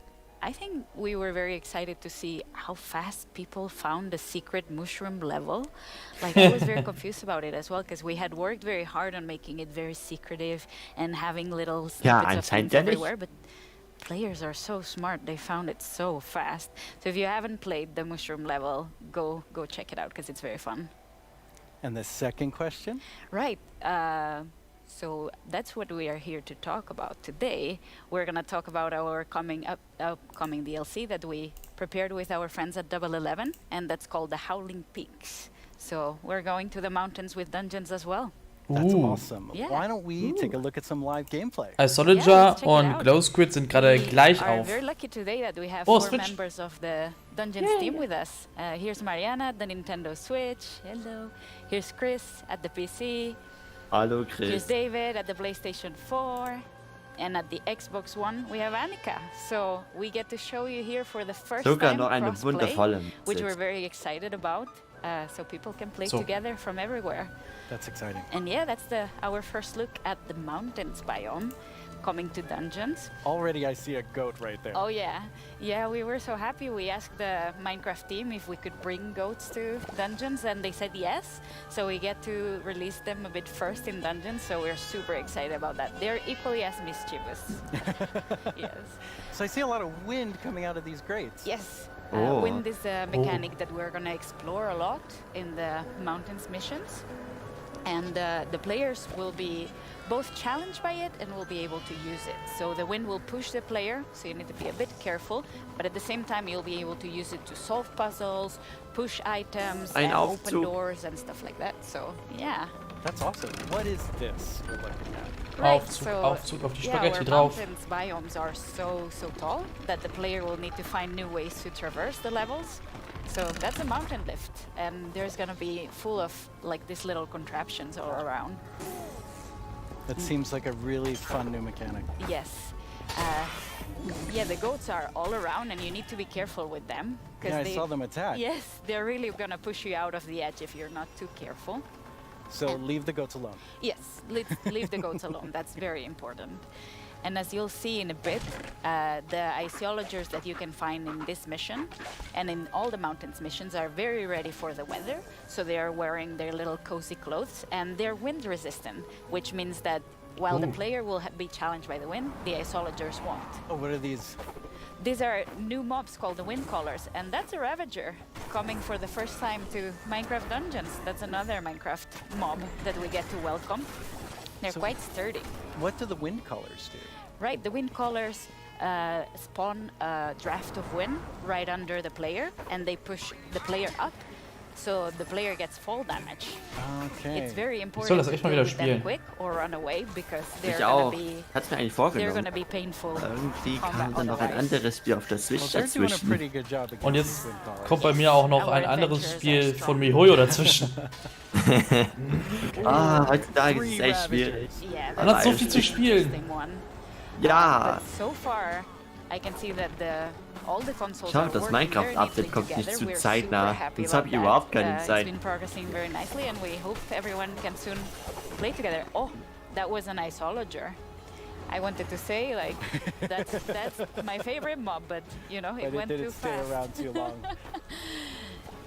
I think we were very excited to see how fast people found the secret mushroom level. Like, I was very confused about it as well, because we had worked very hard on making it very secretive and having little snippets of things everywhere, but players are so smart, they found it so fast. So if you haven't played the mushroom level, go check it out, because it's very fun. And the second question? Right. So that's what we are here to talk about today. We're going to talk about our upcoming DLC that we prepared with our friends at Double 11, and that's called the Howling Peaks. So we're going to the mountains with dungeons as well. That's awesome. Yeah. Why don't we take a look at some live gameplay? Isolager und Glow Squid sind gerade gleich We are auf. very lucky today that we have Oh, 4 Switch. members of the Dungeons team with us. Here's Mariana at the Nintendo Switch. Hello. Here's Chris at the PC. Hallo Here's Chris. David at the PlayStation 4. And at the Xbox One, we have Annika. So we get to show you here for the first Sogar time noch eine crossplay, wundervolle which we're Sitz. very excited about. So people can play So. together from everywhere. That's exciting. And yeah, that's our first look at the mountains biome coming to dungeons. Already I see a goat right there. Oh yeah. Yeah, we were so happy. We asked the Minecraft team if we could bring goats to dungeons, and they said yes. So we get to release them a bit first in dungeons, so we're super excited about that. They're equally as mischievous. Yes. So I see a lot of wind coming out of these grates. Yes. Oh. Wind is a mechanic that we're going to explore a lot in the mountains missions. And the players will be both challenged by it and will be able to use it. So the wind will push the player, so you need to be a bit careful, but at the same time you'll be able to use it to solve puzzles, push items, Ein and open Aufzug. doors and stuff like that. So yeah. That's awesome. What is this we're looking at? Aufzug auf die yeah, Spaghetti our drauf. mountains biomes are so tall that the player will need to find new ways to traverse the levels. So that's a mountain lift, and there's gonna be full of like these little contraptions all around. That seems like a really fun new mechanic. Yes. Yeah, the goats are all around, and you need to be careful with them. Yeah, I saw them attack. Yes, they're really gonna push you out of the edge if you're not too careful. So leave the goats alone. Yes, leave the goats alone. That's very important. And as you'll see in a bit, the iceologers that you can find in this mission and in all the mountains missions are very ready for the weather. So they are wearing their little cozy clothes, and they're wind resistant, which means that while the player will be challenged by the wind, the iceologers won't. Oh, what are these? These are new mobs called the wind callers, and that's a Ravager coming for the first time to Minecraft Dungeons. That's another Minecraft mob that we get to welcome. They're quite sturdy. What do the wind callers do? Right, the wind callers spawn a draft of wind right under the player, and they push the player up, so the player gets fall damage. Okay. It's very Ich soll important das to echt mal deal wieder with them spielen. quick or run away, because they're Ich gonna auch. be Hat's mir eigentlich they're vorgenommen. gonna be painful. Irgendwie combat kam dann noch ein otherwise. anderes Spiel auf der Switch Well, they're doing a dazwischen. pretty good job against Und jetzt the wind callers. kommt bei mir auch noch ein anderes Spiel von MiHoYo dazwischen. Heutzutage ist es echt schwierig. Yeah, Man hat so that's viel zu an spielen. interesting one. Ja. But so far, I can see that all the consoles Ich hoffe, are das working very Minecraft-Update neatly kommt nicht together. zu We're zeitnah. super happy Sonst habe ich about überhaupt that. keine It's Zeit. been progressing very nicely, and we hope everyone can soon play together. Oh, that was an iceologer. I wanted to say, like, that's my favorite mob, but you know, it But it went too didn't stay fast. around too long.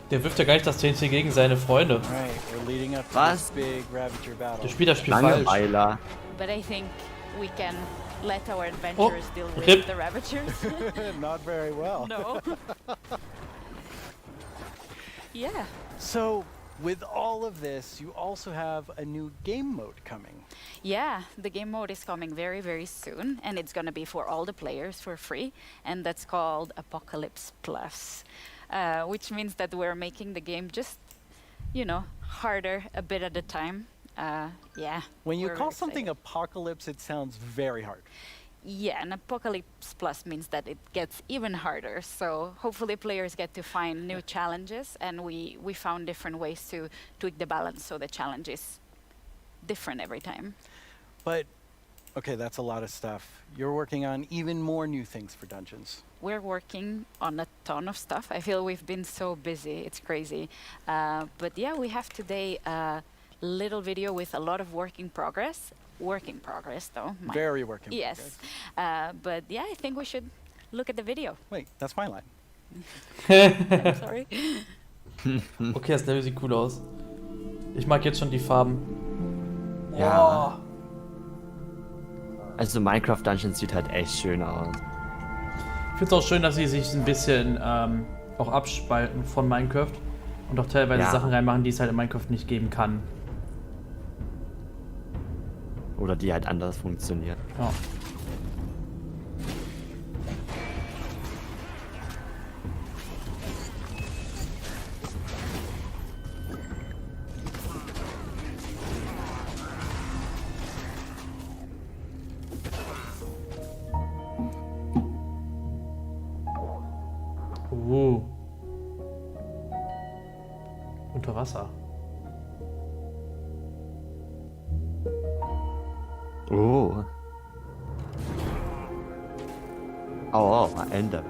Der wirft ja gar nicht das TNT gegen seine Freunde. Right, we're leading up to Was? this big Ravager battle. Der spielt das Spiel falsch. Langeweiler. But I think we can let our adventurers deal with Rip. the Ravagers. Not very well. No. Yeah. So, with all of this, you also have a new game mode coming. Yeah, the game mode is coming very, very soon, and it's going to be for all the players for free, and that's called Apocalypse Plus. which means that we're making the game just, you know, harder a bit at a time. Yeah. When you call something apocalypse, it sounds very hard. Yeah, and Apocalypse Plus means that it gets even harder. So hopefully players get to find new challenges, and we found different ways to tweak the balance so the challenge is different every time. But, okay, that's a lot of stuff. You're working on even more new things for Dungeons. We're working on a ton of stuff. I feel we've been so busy. It's crazy. But yeah, we have today a little video with a lot of work in progress. Work in progress, though. Very work in progress. Yes. But yeah, I think we should look at the video. Wait, that's my line. I'm sorry. Okay, das Level sieht cool aus. Ich mag jetzt schon die Farben. Ja. Also Minecraft Dungeons sieht halt echt schön aus. Ich finde es auch schön, dass sie sich ein bisschen auch abspalten von Minecraft und auch teilweise Sachen reinmachen, die es halt in Minecraft nicht geben kann. Oder die halt anders funktionieren. Ja. Unter Wasser. Oh. Oh, Ende.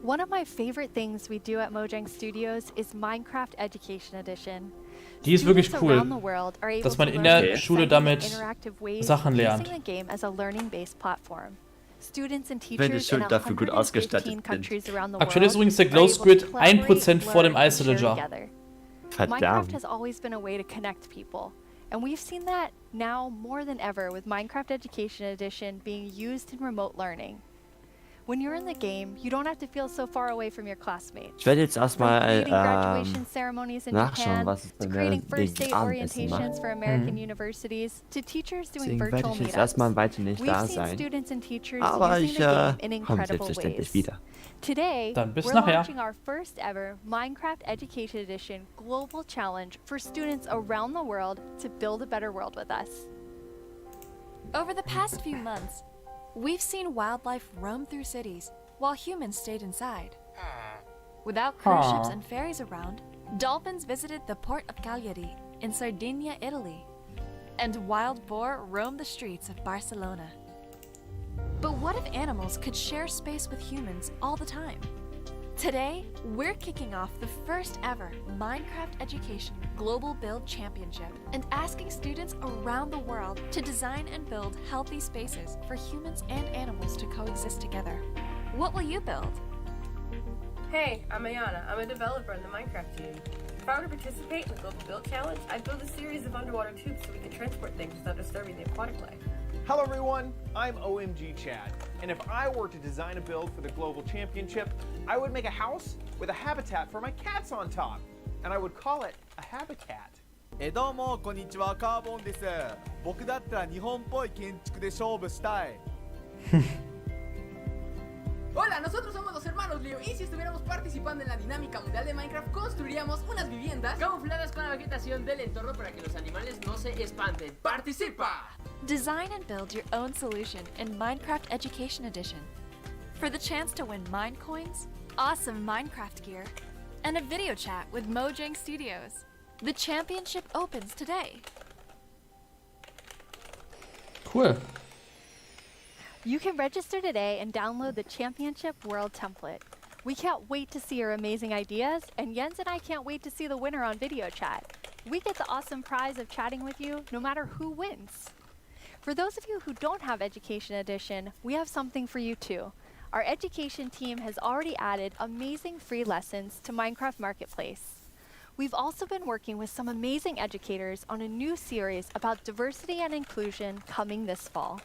One of my favorite things we do at Mojang Studios is Minecraft Education Edition. Die ist wirklich cool, dass man in der Schule damit Sachen lernt. Wenn die Schule dafür gut ausgestattet sind. Aktuell ist übrigens der Glow Squid 1% vor dem Ice Villager. Minecraft has always been a way to connect people. And we've seen that now more than ever with Minecraft Education Edition being used in remote learning. When you're in the game, you don't have to feel so far away from your classmates. Ich werde jetzt erstmal nachschauen, was es bei mir creating first day Abendessen macht. orientations for American universities to teachers doing Deswegen werde virtual ich jetzt meetups. erstmal weiter nicht We've da seen sein. students and teachers Aber using ich the game in komme incredible selbstverständlich ways. wieder. Today, Dann bis we're nachher. launching our first ever Minecraft Education Edition Global Challenge for students around the world to build a better world with us. Over the past few months, we've seen wildlife roam through cities while humans stayed inside. Without cruise ships and ferries around, dolphins visited the port of Cagliari in Sardinia, Italy, and wild boar roamed the streets of Barcelona. But what if animals could share space with humans all the time? Today, we're kicking off the first ever Minecraft Education Global Build Championship and asking students around the world to design and build healthy spaces for humans and animals to coexist together. What will you build? Hey, I'm Ayana. I'm a developer in the Minecraft team. If I were to participate in the Global Build Challenge, I'd build a series of underwater tubes so we could transport things without disturbing the aquatic life. Hello everyone, I'm OMG Chad, and if I were to design a build for the Global Championship, I would make a house with a habitat for my cats on top, and I would call it a habitat. どうもこんにちは、カーボンです。僕だったら日本っぽい建築で勝負したい。 Hola, nosotros somos los hermanos Leo y si estuviéramos participando en la dinámica mundial de Minecraft construiríamos unas viviendas camufladas con la vegetación del entorno para que los animales no se espanten. ¡Participa! Design and build your own solution in Minecraft Education Edition. For the chance to win mine coins, awesome Minecraft gear, and a video chat with Mojang Studios. The championship opens today. Cool. You can register today and download the Championship World Template. We can't wait to see your amazing ideas, and Jens and I can't wait to see the winner on video chat. We get the awesome prize of chatting with you no matter who wins. For those of you who don't have Education Edition, we have something for you too. Our education team has already added amazing free lessons to Minecraft Marketplace. We've also been working with some amazing educators on a new series about diversity and inclusion coming this fall.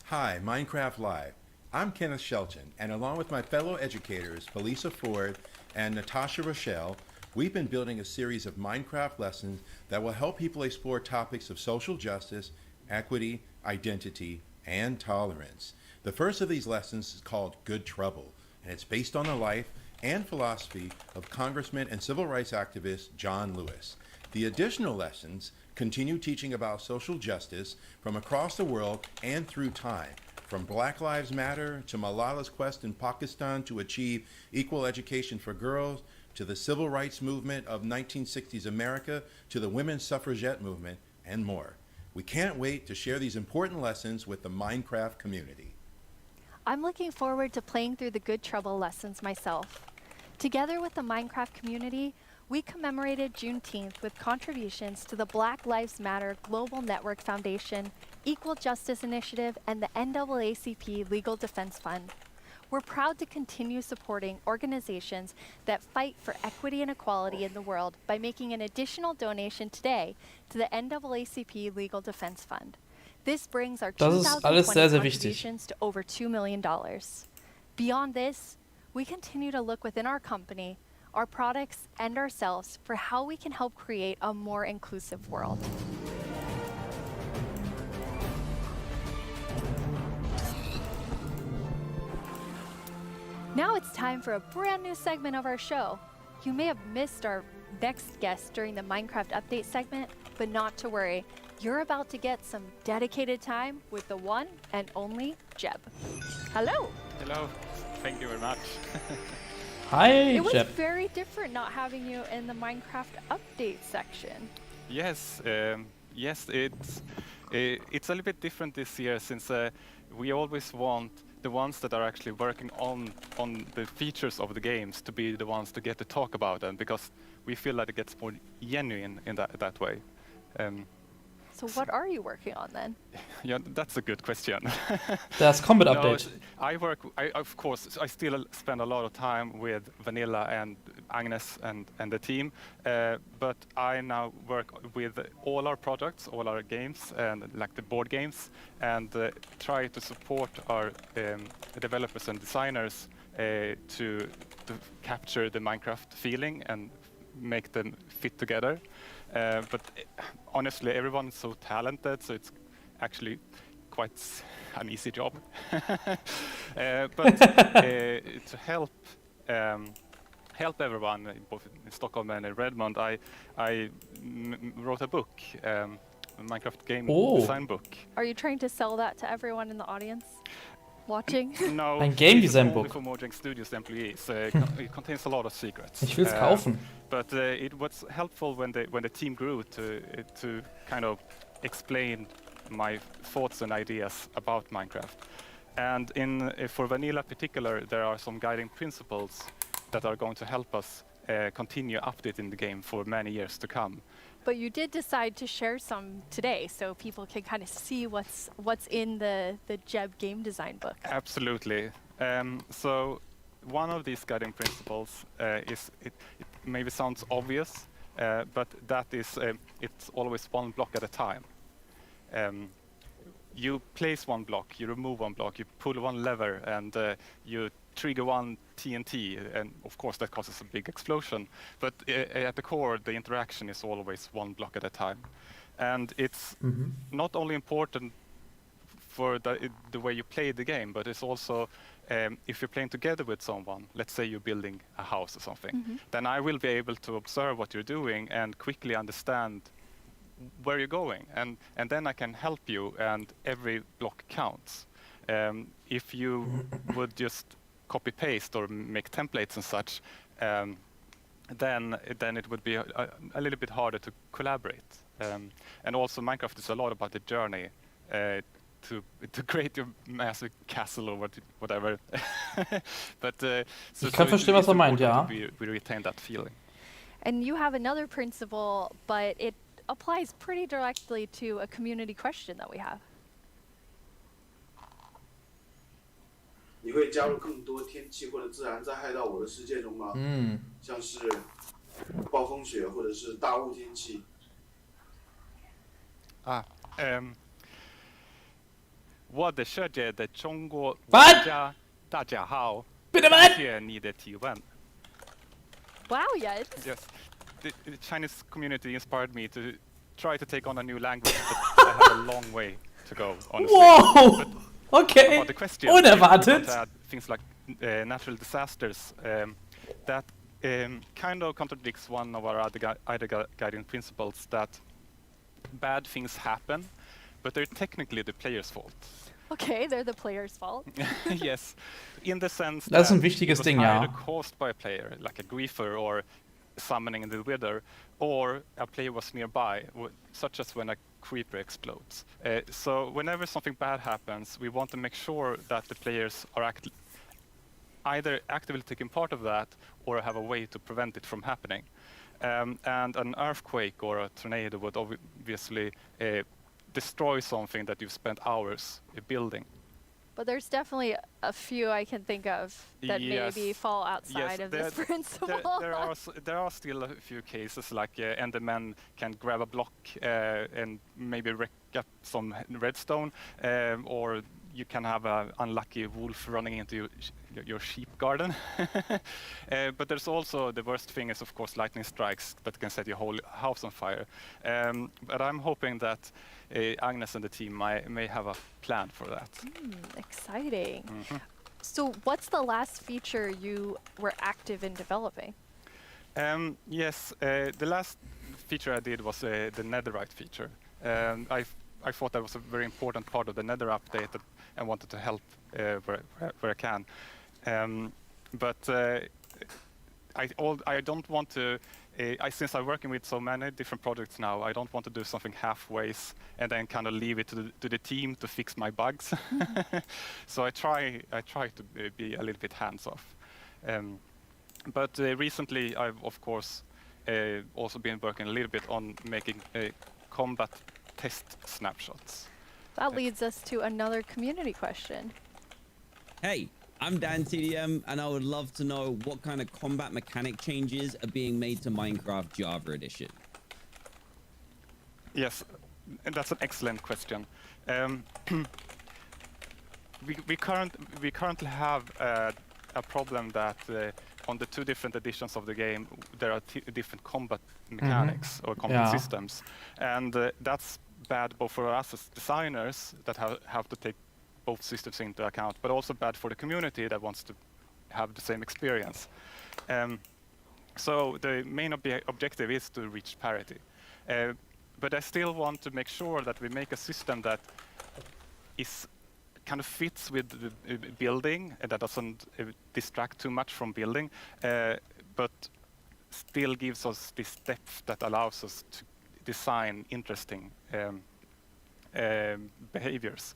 Hi, Minecraft Live. I'm Kenneth Shelton, and along with my fellow educators, Felisa Ford and Natasha Rochelle, we've been building a series of Minecraft lessons that will help people explore topics of social justice, equity, identity, and tolerance. The first of these lessons is called Good Trouble, and it's based on the life and philosophy of Congressman and civil rights activist John Lewis. The additional lessons continue teaching about social justice from across the world and through time, from Black Lives Matter to Malala's quest in Pakistan to achieve equal education for girls, to the civil rights movement of 1960s America, to the women's suffragette movement, and more. We can't wait to share these important lessons with the Minecraft community. I'm looking forward to playing through the Good Trouble lessons myself. Together with the Minecraft community, we commemorated Juneteenth with contributions to the Black Lives Matter Global Network Foundation, Equal Justice Initiative, and the NAACP Legal Defense Fund. We're proud to continue supporting organizations that fight for equity and equality in the world by making an additional donation today to the NAACP Legal Defense Fund. This brings our 2020 contributions to over $2 million. Beyond this, we continue to look within our company, our products, and ourselves for how we can help create a more inclusive world. Now it's time for a brand new segment of our show. You may have missed our next guest during the Minecraft update segment, but not to worry. You're about to get some dedicated time with the one and only Jeb. Hello. Hello. Thank you very much. Hi, It was Jeb. very different not having you in the Minecraft update section. Yes, yes, it's a little bit different this year since we always want the ones that are actually working on the features of the games to be the ones to get to talk about them, because we feel that it gets more genuine in that way. So what are you working on then? Yeah, that's a good question. There's combat update. Of course, I still spend a lot of time with Vanilla and Agnes and the team, but I now work with all our projects, all our games, and like the board games, and try to support our developers and designers to capture the Minecraft feeling and make them fit together. But honestly, everyone's so talented, so it's actually quite an easy job. But to help everyone, both in Stockholm and in Redmond, I wrote a book, a Minecraft game design book. Are you trying to sell that to everyone in the audience watching? No, Ein Game Design only Book. for Mojang Studios employees. It contains a lot of secrets. Ich will's kaufen. But it was helpful when the team grew to kind of explain my thoughts and ideas about Minecraft. And for Vanilla particular, there are some guiding principles that are going to help us continue updating the game for many years to come. But you did decide to share some today, so people can kind of see what's in the Jeb game design book. Absolutely. So one of these guiding principles is it maybe sounds obvious, but that is it's always one block at a time. You place one block, you remove one block, you pull one lever, and you trigger one TNT, and of course that causes a big explosion. But at the core, the interaction is always one block at a time. And it's not only important for the way you play the game, but it's also if you're playing together with someone, let's say you're building a house or something, then I will be able to observe what you're doing and quickly understand where you're going, and then I can help you, and every block counts. If you would just copy paste or make templates and such, then it would be a little bit harder to collaborate. And also Minecraft is a lot about the journey to create your massive castle or whatever. But Ich kann verstehen, was meint, ja. We retain that feeling. And you have another principle, but it applies pretty directly to a community question that we have. 你会加入更多天气或者自然灾害到我的世界中吗？像是暴风雪或者是大雾天气。我的世界的中国 Was? 大家好 Bitte was? 谢谢你的提问 Wow, yes. Yes, the Chinese community inspired me to try to take on a new language, but I have a long way to go, honestly. Whoa! But Okay. about the question, Unerwartet. to add things like natural disasters, that kind of contradicts one of our other guiding principles that bad things happen, but they're technically the player's fault. Okay, they're the player's fault. Yes, in the sense Das ist ein that wichtiges it was Ding, ja. either caused by a player, like a griefer or summoning the wither, or a player was nearby, such as when a creeper explodes. So whenever something bad happens, we want to make sure that the players are either actively taking part of that or have a way to prevent it from happening. And an earthquake or a tornado would obviously destroy something that you've spent hours building. But there's definitely a few I can think of that maybe fall outside of this principle. There are still a few cases, like Endermen can grab a block and maybe wreck up some redstone, or you can have an unlucky wolf running into your sheep garden. But there's also, the worst thing is of course lightning strikes that can set your whole house on fire. But I'm hoping that Agnes and the team may have a plan for that. Exciting. So what's the last feature you were active in developing? Yes, the last feature I did was the netherite feature. I thought that was a very important part of the nether update and wanted to help where I can. But I don't want to, since I'm working with so many different projects now, I don't want to do something halfways and then kind of leave it to the team to fix my bugs. So I try to be a little bit hands-off. But recently I've of course also been working a little bit on making combat test snapshots. That leads us to another community question. Hey, I'm Dan TDM, and I would love to know what kind of combat mechanic changes are being made to Minecraft Java Edition. Yes, and that's an excellent question. We currently have a problem that on the two different editions of the game there are different combat mechanics or combat systems, and that's bad both for us as designers that have to take both systems into account, but also bad for the community that wants to have the same experience. So the main objective is to reach parity. But I still want to make sure that we make a system that is kind of fits with the building and that doesn't distract too much from building, but still gives us this depth that allows us to design interesting behaviors.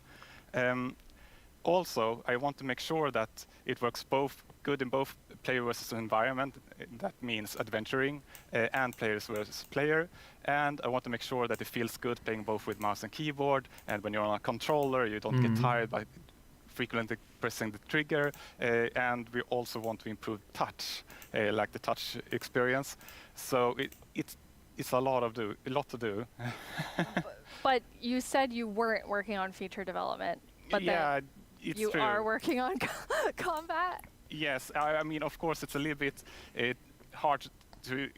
Also, I want to make sure that it works both good in both player versus environment. That means adventuring and players versus player. And I want to make sure that it feels good playing both with mouse and keyboard. And when you're on a controller, you don't get tired by frequently pressing the trigger. And we also want to improve touch, like the touch experience. So it's a lot to do. But you said you weren't working on feature development. But yeah, it's you true. are working on combat? Yes, I mean, of course, it's a little bit hard to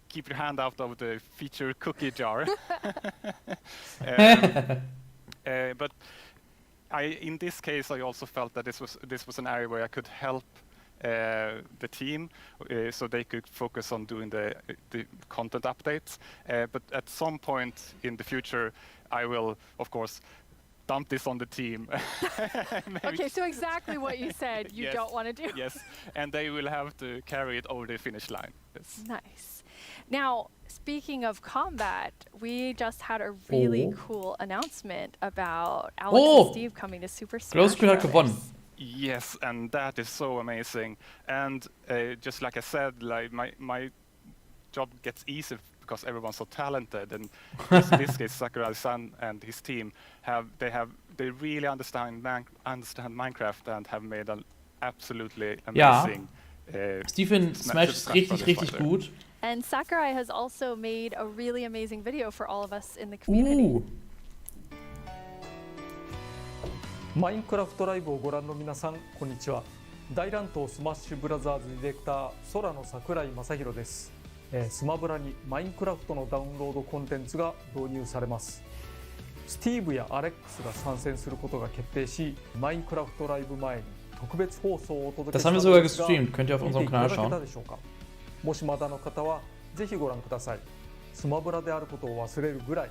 keep your hand out of the feature cookie jar. But in this case, I also felt that this was an area where I could help the team, so they could focus on doing the content updates. But at some point in the future, I will, of course, dump this on the team. Okay, so exactly what you said you don't want to do. Yes, and they will have to carry it over the finish line. Yes. Nice. Now, speaking of combat, we just had a really cool announcement about Alex and Steve coming to Super Smash Bros. Yes, and that is so amazing. And just like I said, like my job gets easier because everyone's so talented, and in this case, Sakurai-san and his team they really understand Minecraft and have made an absolutely amazing. Steven Smash ist richtig gut. And Sakurai has also made a really amazing video for all of us in the community. マインクラフトライブをご覧の皆さん、こんにちは。大乱闘スマッシュブラザーズディレクター空の桜井正宏です。スマブラにマインクラフトのダウンロードコンテンツが導入されます。スティーブやアレックスが参戦することが決定し、マインクラフトライブ前に特別放送をお届けしたのですが、見ていただけたでしょうか。もしまだの方はぜひご覧ください。スマブラであることを忘れるぐらい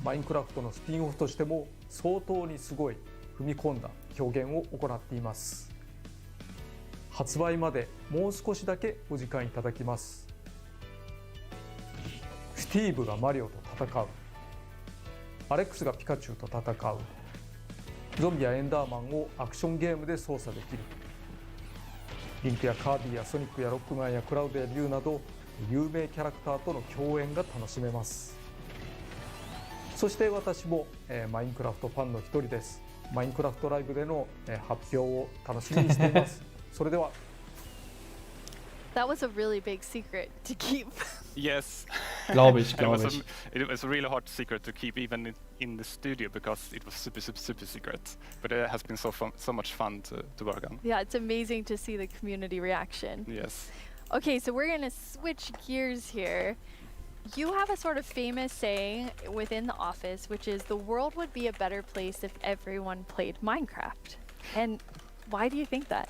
マインクラフトのスピンオフとしても相当にすごい踏み込んだ表現を行っています。発売までもう少しだけお時間いただきます。スティーブがマリオと戦う、アレックスがピカチュウと戦う、ゾンビやエンダーマンをアクションゲームで操作できる、リンクやカービィやソニックやロックマンやクラウドやリュウなど有名キャラクターとの共演が楽しめます。そして私も、マインクラフトファンの一人です。マインクラフトライブでの、発表を楽しみにしています。それでは。That was a really big secret to keep. Yes. Glaube ich. It was a really hard secret to keep even in the studio because it was super secret. But it has been so much fun to work on. Yeah, it's amazing to see the community reaction. Yes. Okay, so we're gonna switch gears here. You have a sort of famous saying within the office, which is the world would be a better place if everyone played Minecraft. And why do you think that?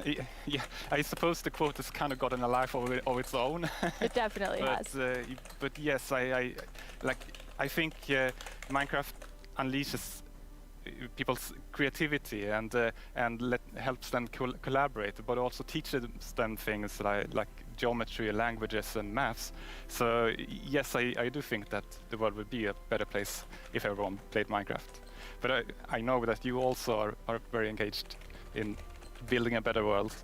Yeah, I suppose the quote has kind of gotten a life of its own. It definitely has. But yes, I think Minecraft unleashes people's creativity and helps them collaborate, but also teaches them things like geometry, languages, and maths. So yes, I do think that the world would be a better place if everyone played Minecraft. But I know that you also are very engaged in building a better world.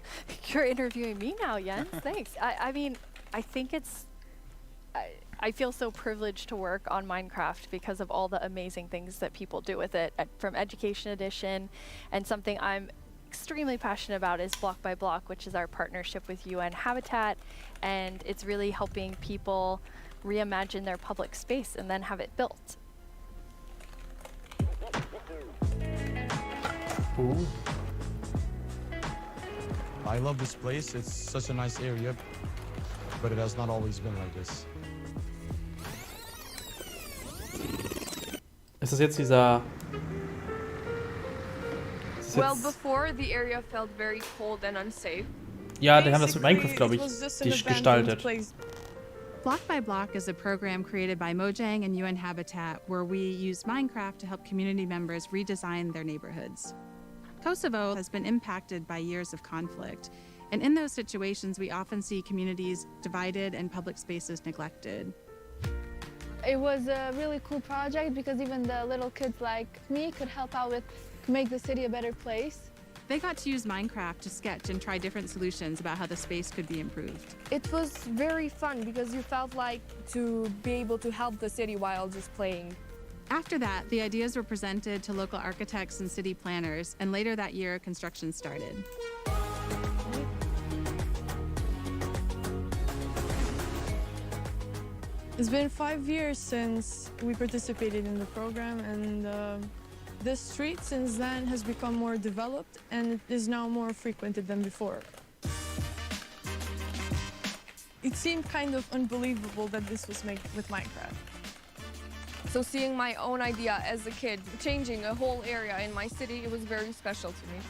You're interviewing me now, Jens. Thanks. I mean, I think I feel so privileged to work on Minecraft because of all the amazing things that people do with it, from Education Edition, and something I'm extremely passionate about is Block by Block, which is our partnership with UN Habitat, and it's really helping people reimagine their public space and then have it built. Ooh. I love this place. It's such a nice area, but it has not always been like this. Ist das jetzt dieser... Well, before the area felt very cold and unsafe. Ja, die haben das mit Minecraft, glaube ich, gestaltet. Block by Block is a program created by Mojang and UN Habitat where we use Minecraft to help community members redesign their neighborhoods. Kosovo has been impacted by years of conflict, and in those situations we often see communities divided and public spaces neglected. It was a really cool project because even the little kids like me could help out with make the city a better place. They got to use Minecraft to sketch and try different solutions about how the space could be improved. It was very fun because you felt like to be able to help the city while just playing. After that, the ideas were presented to local architects and city planners, and later that year, construction started. It's been 5 years since we participated in the program, and the street since then has become more developed and it is now more frequented than before. It seemed kind of unbelievable that this was made with Minecraft. So seeing my own idea as a kid, changing a whole area in my city, it was very special to me.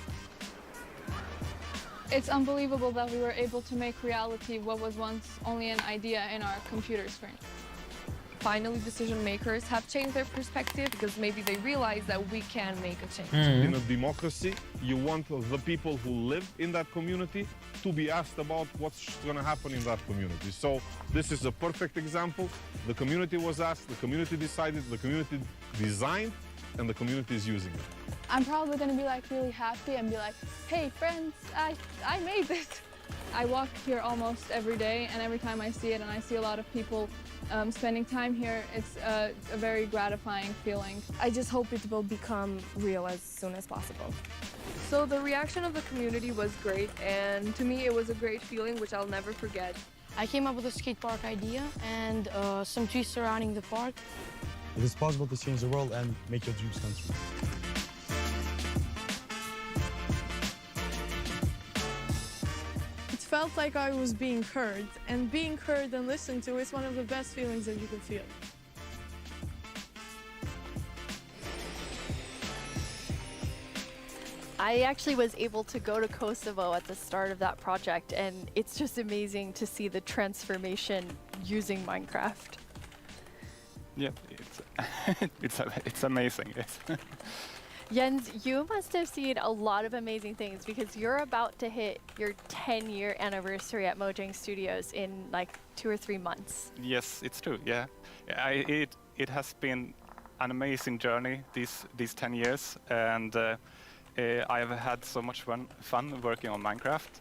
It's unbelievable that we were able to make reality what was once only an idea in our computer screen. Finally, decision makers have changed their perspective because maybe they realize that we can make a change. In a democracy, you want the people who live in that community to be asked about what's going to happen in that community. So this is a perfect example. The community was asked, the community decided, the community designed, and the community is using it. I'm probably going to be like really happy and be like, hey friends, I made this. I walk here almost every day, and every time I see it and I see a lot of people spending time here, it's a very gratifying feeling. I just hope it will become real as soon as possible. So the reaction of the community was great, and to me it was a great feeling which I'll never forget. I came up with a skate park idea and some trees surrounding the park. It is possible to change the world and make your dreams come true. felt like I was being heard, and being heard and listened to is one of the best feelings that you can feel. I actually was able to go to Kosovo at the start of that project, and it's just amazing to see the transformation using Minecraft. Yeah, it's amazing. Yes. Jens, you must have seen a lot of amazing things because you're about to hit your 10-year anniversary at Mojang Studios in like 2 or 3 months. Yes, it's true. Yeah, it has been an amazing journey these 10 years, and I have had so much fun working on Minecraft.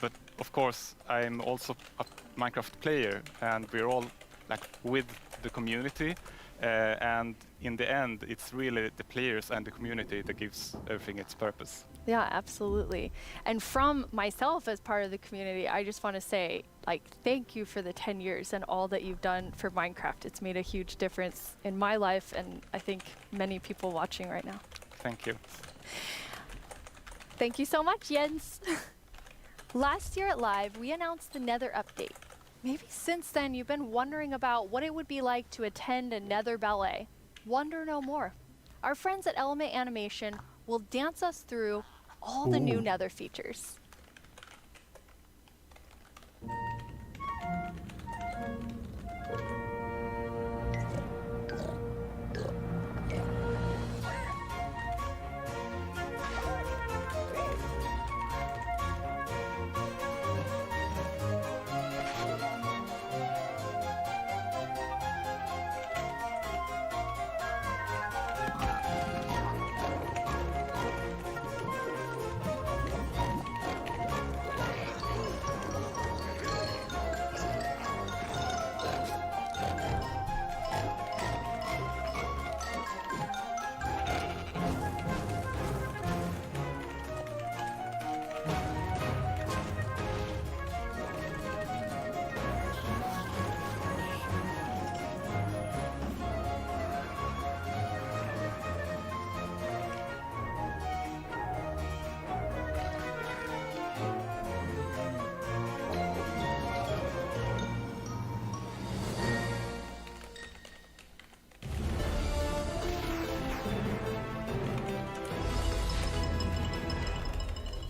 But of course, I'm also a Minecraft player, and we're all like with the community. And in the end, it's really the players and the community that gives everything its purpose. Yeah, absolutely. And from myself as part of the community, I just want to say, like, thank you for the 10 years and all that you've done for Minecraft. It's made a huge difference in my life, and I think many people watching right now. Thank you. Thank you so much, Jens. Last year at Live, we announced the Nether update. Maybe since then you've been wondering about what it would be like to attend a Nether ballet. Wonder no more. Our friends at Element Animation will dance us through all the new Nether features.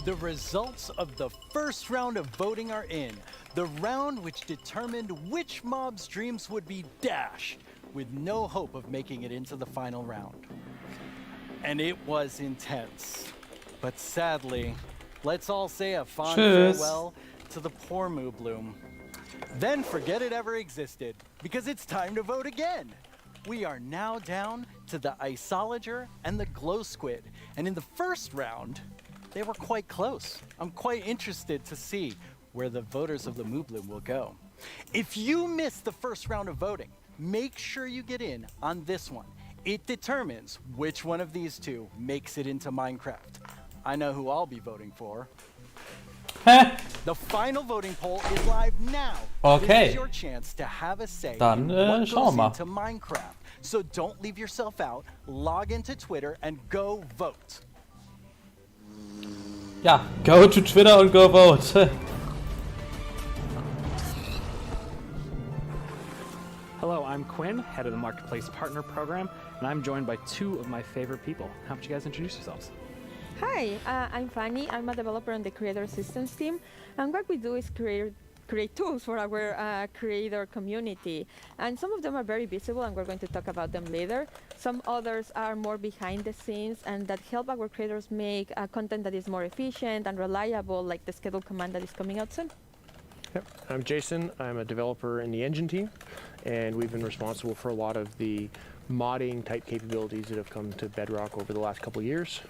The results of the first round of voting are in. The round which determined which mob's dreams would be dashed, with no hope of making it into the final round. And it was intense. But sadly, let's all say a fond farewell to the poor Moo Bloom. Then forget it ever existed, because it's time to vote again. We are now down to the Isolager and the Glow Squid. And in the first round, they were quite close. I'm quite interested to see where the voters of the Moo Bloom will go. If you missed the first round of voting, make sure you get in on this one. It determines which one of these two makes it into Minecraft. I know who I'll be voting for. The final voting poll is live now. Okay. This is your chance to have a say Dann in what schauen wir goes into Minecraft. So don't leave yourself out. Log into Twitter and go vote. Ja, go to Twitter und go vote. Hello, I'm Quinn, head of the Marketplace Partner Program, and I'm joined by two of my favorite people. How about you guys introduce yourselves? Hi, I'm Fanny. I'm a developer on the Creator Assistance team, and what we do is create tools for our creator community. And some of them are very visible, and we're going to talk about them later. Some others are more behind the scenes and that help our creators make content that is more efficient and reliable, like the schedule command that is coming out soon. Yep. I'm Jason. I'm a developer in the engine team, and we've been responsible for a lot of the modding type capabilities that have come to Bedrock over the last couple of years.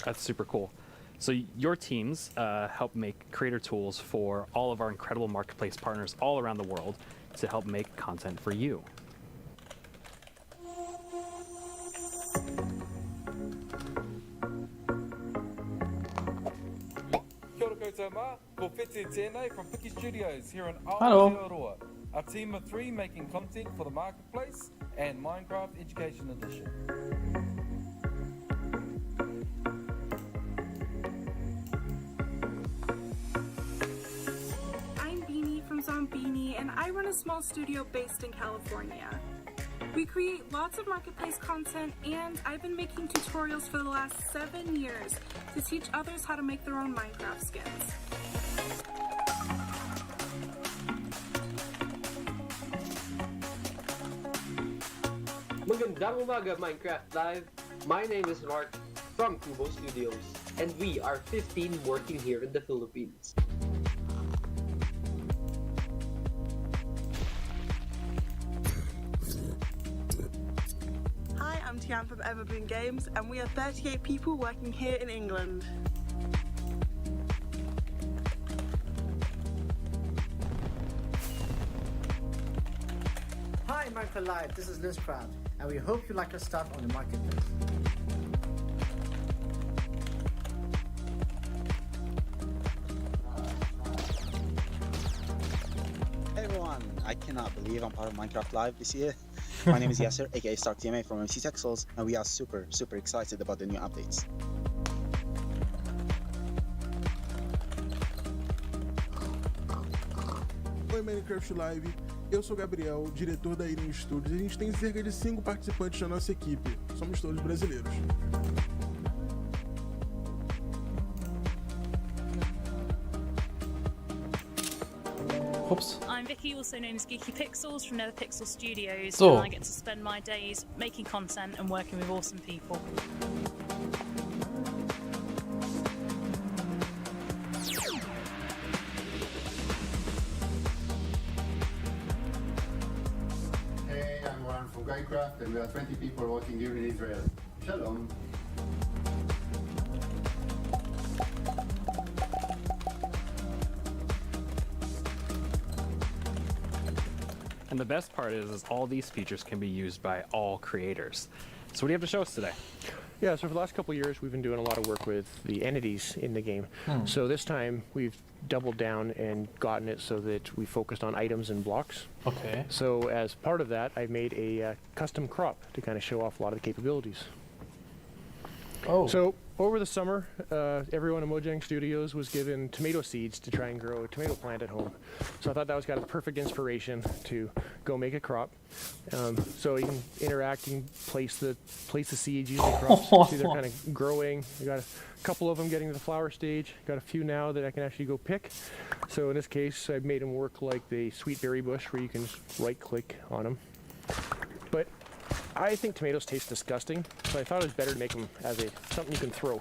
That's super cool. So your teams help make creator tools for all of our incredible marketplace partners all around the world to help make content for you. Kia ora koutou mā, ko Whete tēnei from Piki Studios here in Hello. Aotearoa. A team of 3 making content for the marketplace and Minecraft Education Edition. Tierney, and I run a small studio based in California. We create lots of marketplace content, and I've been making tutorials for the last 7 years to teach others how to make their own Minecraft skins. Magandang umaga, Minecraft Live. My name is Mark from Kubo Studios, and we are 15 working here in the Philippines. Hi, I'm Tian from Everboon Games, and we are 38 people working here in England. Hi, Minecraft Live, this is Liz Crowd, and we hope you like our stuff on the marketplace. Hey everyone, I cannot believe I'm part of Minecraft Live this year. My name is Yasser, aka StarkTMA from MC Texels, and we are super excited about the new updates. Oi Minecraft Live, eu sou Gabriel, diretor da Irim Studios, e a gente tem cerca de 5 participantes na nossa equipe, somos todos brasileiros. Oops. I'm Vicky, also known as Geeky Pixels from NetherPixel Studios, So. and I get to spend my days making content and working with awesome people. Hey, I'm Warren from Guycraft, and we are 20 people working here in Israel. Shalom. And the best part is all these features can be used by all creators. So what do you have to show us today? Yeah, so for the last couple of years, we've been doing a lot of work with the entities in the game. Hmm. So this time, we've doubled down and gotten it so that we focused on items and blocks. Okay. So as part of that, I made a custom crop to kind of show off a lot of the capabilities. Oh. So over the summer, everyone in Mojang Studios was given tomato seeds to try and grow a tomato plant at home. So I thought that was kind of the perfect inspiration to go make a crop. So you can interact, you can place the seeds using crops. See they're kind of growing. You got a couple of them getting to the flower stage. Got a few now that I can actually go pick. So in this case, I've made them work like the sweet berry bush, where you can just right-click on them. But I think tomatoes taste disgusting, so I thought it was better to make them as something you can throw.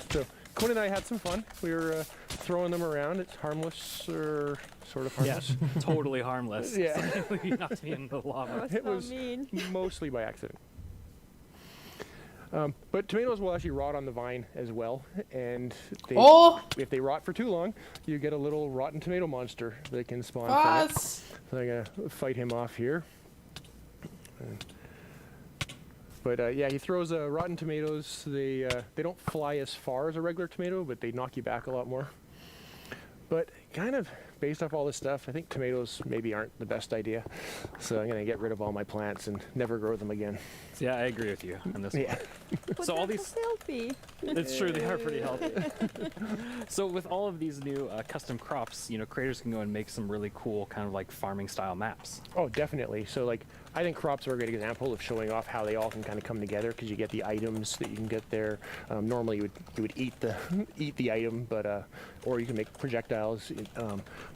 So Quinn and I had some fun. We were throwing them around. It's harmless, or sort of harmless. Yeah, totally harmless. Yeah. You knocked me in the lava. It was mostly by accident. But tomatoes will actually rot on the vine as well, and if they rot for too long, you get a little rotten tomato monster that can spawn from it. So I'm gonna fight him off here. But yeah, he throws rotten tomatoes. They don't fly as far as a regular tomato, but they knock you back a lot more. But kind of based off all this stuff, I think tomatoes maybe aren't the best idea. So I'm going to get rid of all my plants and never grow them again. Yeah, I agree with you on this one. So all these healthy. It's true, they are pretty healthy. So with all of these new custom crops, creators can go and make some really cool kind of like farming style maps. Oh, definitely. So like, I think crops are a great example of showing off how they all can kind of come together, because you get the items that you can get there. Normally you would eat the item, but or you can make projectiles.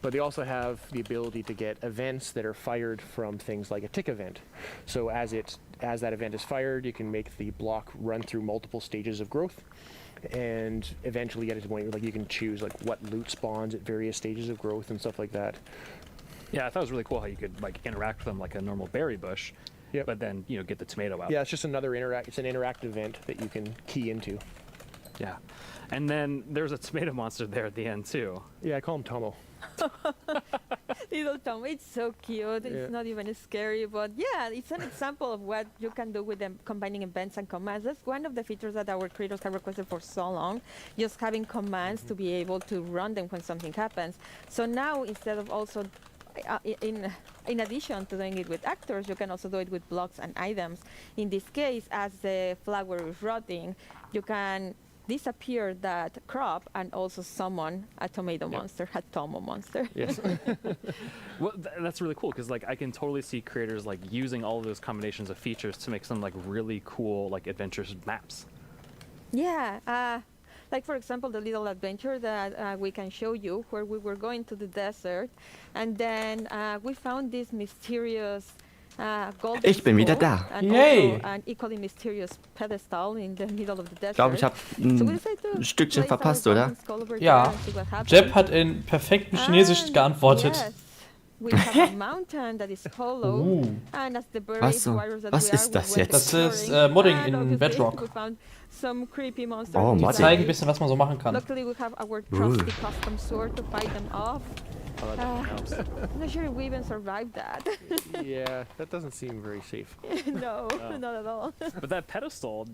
But they also have the ability to get events that are fired from things like a tick event. So as that event is fired, you can make the block run through multiple stages of growth, and eventually get to the point where like you can choose like what loot spawns at various stages of growth and stuff like that. Yeah, I thought it was really cool how you could like interact with them like a normal berry bush, but then get the tomato out. Yeah, it's just another it's an interactive event that you can key into. Yeah, and then there's a tomato monster there at the end too. Yeah, I call him Tomo. Little Tom, it's so cute. It's not even scary, but yeah, it's an example of what you can do with them combining events and commands. That's one of the features that our creators have requested for so long, just having commands to be able to run them when something happens. So now, instead of also in addition to doing it with actors, you can also do it with blocks and items. In this case, as the flower is rotting, you can disappear that crop and also summon a tomato monster, a tomo monster. Yes. Well, that's really cool because like I can totally see creators like using all of those combinations of features to make some like really cool like adventurous maps. Yeah. Like for example, the little adventure that we can show you, where we were going to the desert, and then we found this mysterious golden Ich bin wieder skull da. and Yay. also an equally mysterious pedestal in the middle of the desert. Ich glaube, ich habe ein Stückchen verpasst, oder? Ja, Jeb hat in perfektem Chinesisch geantwortet. Yes. We have a mountain that is hollow, and as the brave warriors that Was we ist are, das we went jetzt? Das ist exploring, Modding and in obviously Bedrock. we found some creepy monsters Oh, Die inside. zeigen ein bisschen, was man so machen kann. Luckily, we have our trusty custom sword to fight them off. I'm not sure if we even survived that. Yeah, that doesn't seem very safe. No, not at all. But that pedestal,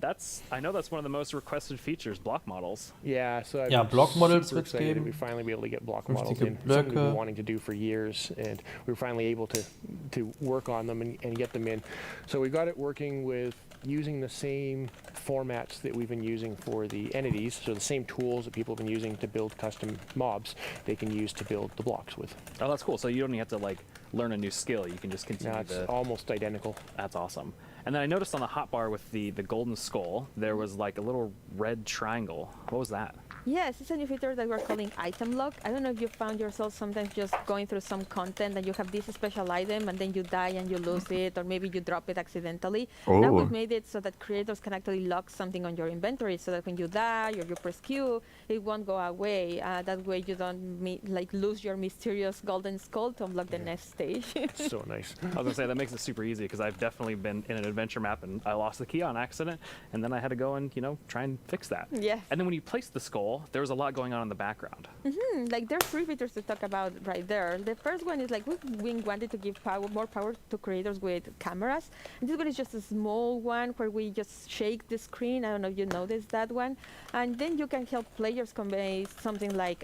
I know that's one of the most requested features, block models. Yeah, so I've Ja, been Blockmodels super wird's excited that geben. we finally be able to get block models 50 in. Something we've Blöcke. been wanting to do for years, and we were finally able to work on them and get them in. So we got it working with using the same formats that we've been using for the entities, so the same tools that people have been using to build custom mobs, they can use to build the blocks with. Oh, that's cool. So you don't even have to like learn a new skill. You can just continue No, it's almost identical. That's awesome. And then I noticed on the hotbar with the golden skull, there was like a little red triangle. What was that? Yes, it's a new feature that we're calling item lock. I don't know if you found yourself sometimes just going through some content and you have this special item and then you die and you lose it, or maybe you drop it accidentally. Now we've made it so that creators can actually lock something on your inventory so that when you die or you press Q, it won't go away. That way you don't lose your mysterious golden skull to unlock the next stage. So nice. I was gonna say that makes it super easy because I've definitely been in an adventure map and I lost the key on accident, and then I had to go and try and fix that. Yeah. And then when you place the skull, there was a lot going on in the background. Like there's three features to talk about right there. The first one is like we wanted to give more power to creators with cameras. And this one is just a small one where we just shake the screen. I don't know if you noticed that one. And then you can help players convey something like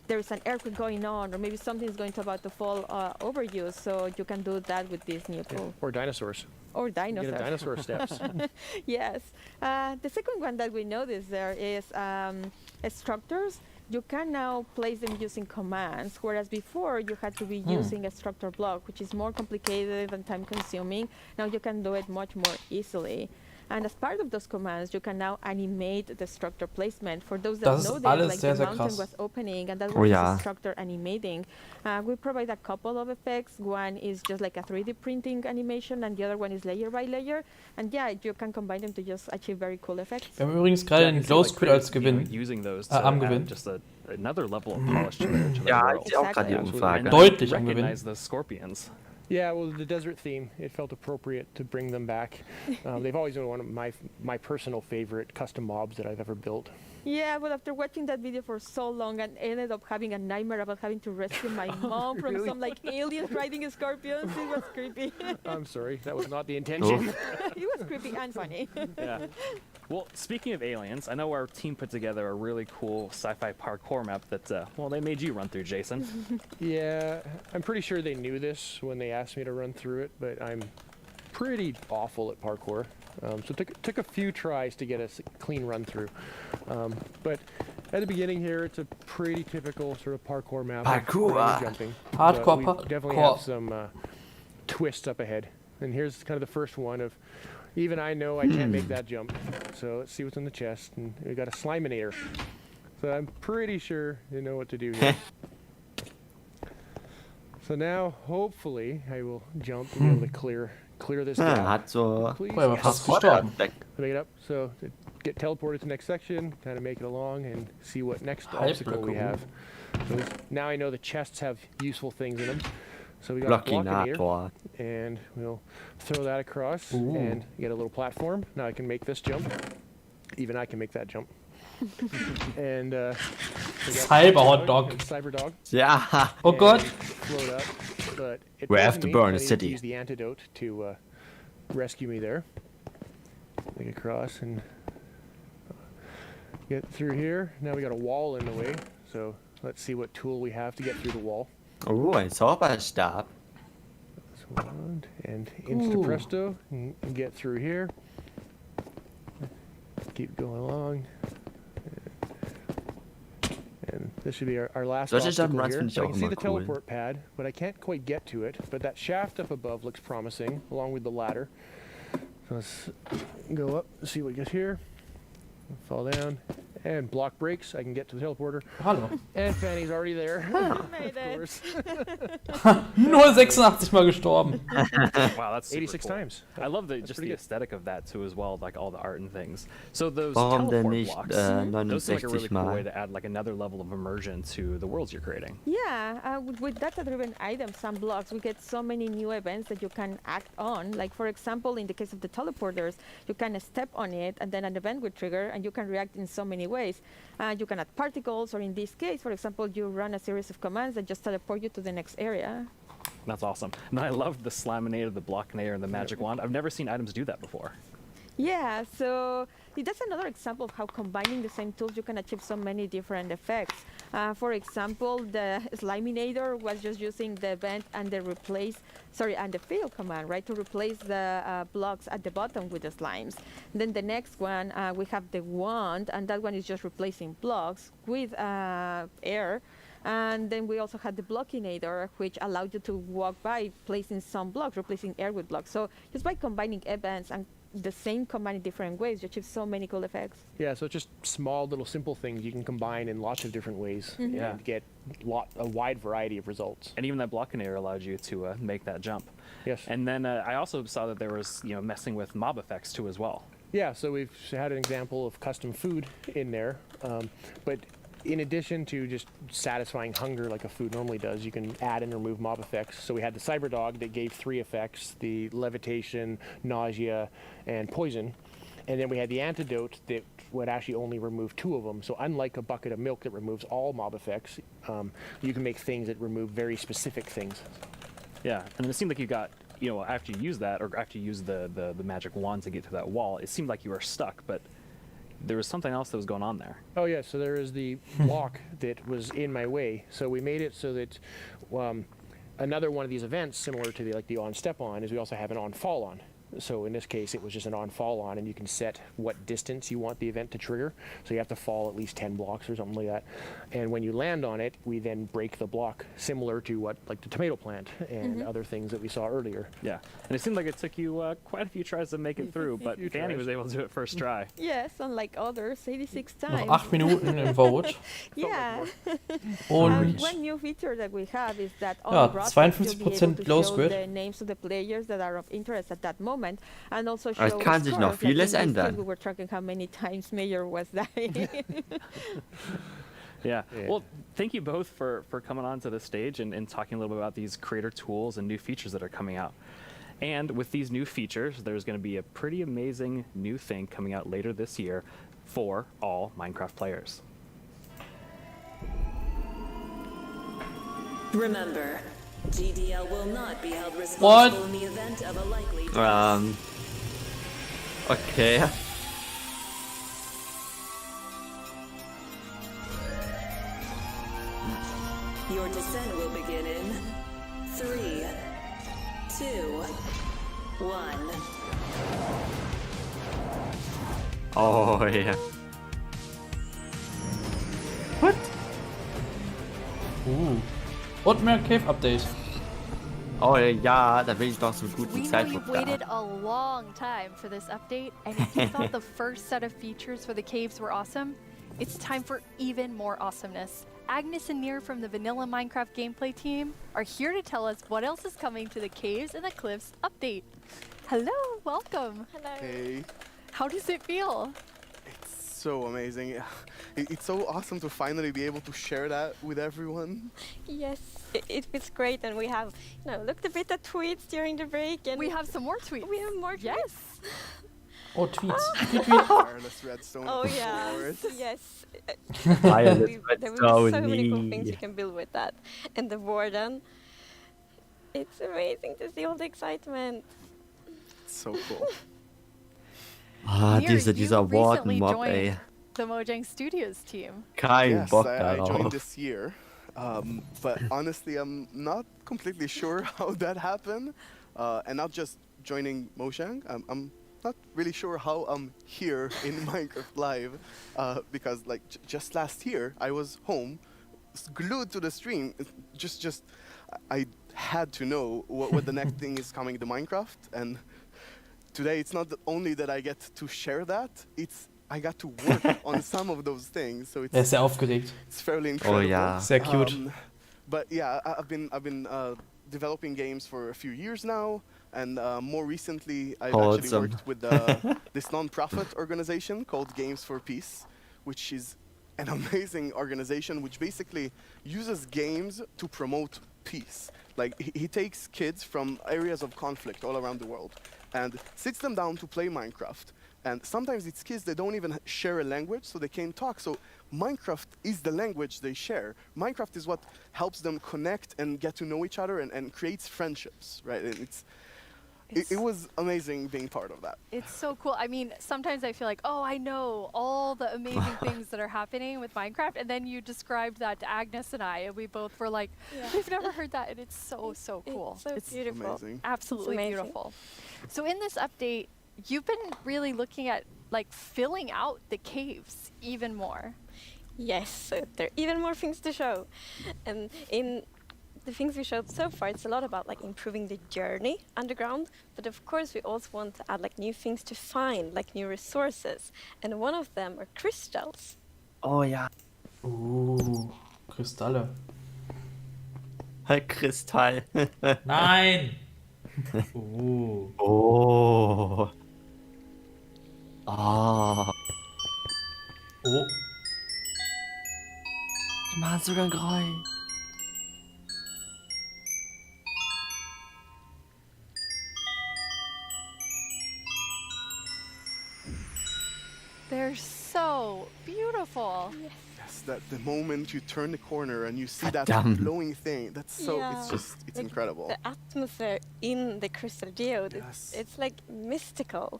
there's an earthquake going on, or maybe something's about to fall over you. So you can do that with this new tool. Or dinosaurs. Or dinosaurs. Get a dinosaur steps. Yes. The second one that we noticed there is structures. You can now place them using commands, whereas before you had to be using a structure block, which is more complicated and time-consuming. Now you can do it much more easily. And as part of those commands, you can now animate the structure placement. For those that know this, like the mountain was opening and that was the structure animating. We provide a couple of effects. One is just like a 3D printing animation, and the other one is layer by layer. And yeah, you can combine them to just achieve very cool effects. Wir haben übrigens gerade den Glow Squid als Gewinn. Using those to am add Gewinn. just another level of polish to their Ja, world. ich auch gerade die Umfrage. Deutlich am Gewinn. Recognize the scorpions. Yeah, well, the desert theme, it felt appropriate to bring them back. They've always been one of my personal favorite custom mobs that I've ever built. Yeah, but after watching that video for so long, and ended up having a nightmare about having to rescue my mom from some aliens riding scorpions. It was creepy. I'm sorry, that was not the intention. It was creepy and funny. Yeah. Well, speaking of aliens, I know our team put together a really cool sci-fi parkour map that, they made you run through, Jason. Yeah, I'm pretty sure they knew this when they asked me to run through it, but I'm pretty awful at parkour. So it took a few tries to get a clean run through. But at the beginning here, it's a pretty typical sort of parkour map. Parkour! Jumping. Hardcore we definitely have some twists up ahead. And here's kind of the first one of, even I know I can't make that jump. So let's see what's in the chest. And we got a Sliminator. So I'm pretty sure you know what to do here. So now, hopefully, I will jump and be able to clear this gap. Hat so Please. fast gestorben. Make it up. So get teleported to the next section, kind of make it along, and see what next obstacle we have. So now I know the chests have useful things in them. So we got a block in here, and we'll throw that across and get a little platform. Now I can make this jump. Even I can make that jump. And Cyber Hot Dog. Cyber Dog. Yeah. Oh God. Float up, but it We have to burn a city. Use the antidote to rescue me there. Make it across and get through here. Now we got a wall in the way, so let's see what tool we have to get through the wall. Oh, ein Zauberstab. That's one, and insta presto, and get through here. Keep going along. And this should be our last Solche obstacle Jump-Runs here. finde ich So I auch can see immer the cool. teleport pad, but I can't quite get to it. But that shaft up above looks promising, along with the ladder. So let's go up, see what gets here. Fall down. And block breaks. I can get to the teleporter. Hallo. And Fanny's already there. Made it. Nur 86 Mal gestorben. Wow, that's super 86 cool. times. I love the That's just pretty the good. aesthetic of that too as well, like all the art and things. So those Warum denn teleport nicht, blocks, those seem like a 69 really cool Mal? way to add like another level of immersion to the worlds you're creating. Yeah, with data-driven items and blocks, we get so many new events that you can act on. Like, for example, in the case of the teleporters, you can step on it, and then an event will trigger, and you can react in so many ways. You can add particles, or in this case, for example, you run a series of commands that just teleport you to the next area. That's awesome. And I love the Slaminator, the Blockinator, and the Magic Wand. I've never seen items do that before. Yeah, so that's another example of how combining the same tools you can achieve so many different effects. For example, the Sliminator was just using the event and the and the fill command, right, to replace the blocks at the bottom with the slimes. Then the next one, we have the wand, and that one is just replacing blocks with air. And then we also had the Blockinator, which allowed you to walk by placing some blocks, replacing air with blocks. So just by combining events and the same command in different ways, you achieve so many cool effects. Yeah, so it's just small little simple things you can combine in lots of different ways and get a wide variety of results. And even that Blockinator allowed you to make that jump. Yes. And then I also saw that there was messing with mob effects too as well. Yeah, so we've had an example of custom food in there, but in addition to just satisfying hunger like a food normally does, you can add and remove mob effects. So we had the Cyber Dog that gave 3 effects, the levitation, nausea, and poison. And then we had the Antidote that would actually only remove 2 of them. So unlike a bucket of milk that removes all mob effects, you can make things that remove very specific things. Yeah, and it seemed like you got, after you use that, or after you use the magic wand to get to that wall, it seemed like you were stuck, but there was something else that was going on there. Oh yeah, so there is the block that was in my way. So we made it so that another one of these events, similar to the on step on, is we also have an on fall on. So in this case, it was just an on fall on, and you can set what distance you want the event to trigger. So you have to fall at least 10 blocks or something like that. And when you land on it, we then break the block, similar to like the tomato plant and other things that we saw earlier. Yeah, and it seemed like it took you quite a few tries to make it through, but Fanny was able to do it first try. Yes, unlike others, 86 times. Noch 8 Minuten im Vote. Yeah. Und one new feature that we have is that ja, on rosters you'll be able 52% to Glow show Squid. the names of the players that are of interest at that moment, and also show Aber es kann sich noch scores. Like vieles in this case, ändern. we were tracking how many times Mayor was dying. Yeah. Well, thank you both for coming on to the stage and talking a little bit about these creator tools and new features that are coming out. And with these new features, there's going to be a pretty amazing new thing coming out later this year for all Minecraft players. Remember, GDL will not be held responsible in the event of a likely Okay. Your descent will begin in 3, 2, 1. Oh ja. What? Und mehr Cave-Update. Oh ja, da bin ich noch zum guten We know Zeitpunkt you've waited a long time for this update, and if you thought the first set of features for the caves were awesome, it's time for even more awesomeness. Agnes and Near from the Vanilla Minecraft gameplay team are here to tell us what else is coming to the Caves and the Cliffs update. Hello, welcome. Hello. Hey. How does it feel? It's so amazing. It's so awesome to finally be able to share that with everyone. Yes, it feels great, and we have, looked a bit at tweets during the break, and we have some more tweets. We have more tweets. Yes. Oh, tweets. Wireless redstone. Oh yeah. Yes. Wireless There will be so many cool redstone. things you can build with that, and the warden. It's amazing to see all the excitement. It's so cool. Ah, Near, dieser you Warden recently Mob, joined ey. the Mojang Studios team. Kein Yes, Bock I joined darauf. this year, but honestly, I'm not completely sure how that happened, and not just joining Mojang. I'm not really sure how I'm here in Minecraft Live, because like just last year I was home, glued to the stream. I had to know what the next thing is coming to Minecraft, and today it's not only that I get to share that, I got to work on some of those things. So it's sehr aufgeregt. It's fairly incredible. Oh yeah. Sehr cute. But yeah, I've been developing games for a few years now, and more recently I've actually worked with this non-profit organization called Games for Peace, which is an amazing organization which basically uses games to promote peace. Like he takes kids from areas of conflict all around the world and sits them down to play Minecraft. And sometimes it's kids that don't even share a language, so they can't talk. So Minecraft is the language they share. Minecraft is what helps them connect and get to know each other and creates friendships, right? And it was amazing being part of that. It's so cool. I mean, sometimes I feel like, oh, I know all the amazing things that are happening with Minecraft, and then you described that to Agnes and I, and we both were like, we've never heard that, and it's so cool. It's beautiful. Amazing. Absolutely beautiful. So in this update, you've been really looking at like filling out the caves even more. Yes, so there are even more things to show. And in the things we showed so far, it's a lot about like improving the journey underground, but of course we also want to add like new things to find, like new resources. And one of them are crystals. Oh ja. Kristalle. Kristall. Nein! Oh. Ah. Oh. Die machen sogar ein Geräusch. They're so beautiful. Yes, that the moment you turn the corner and you see that Damn. glowing thing, that's so, it's Like, incredible. The atmosphere in the crystal geode, Yes. it's like mystical.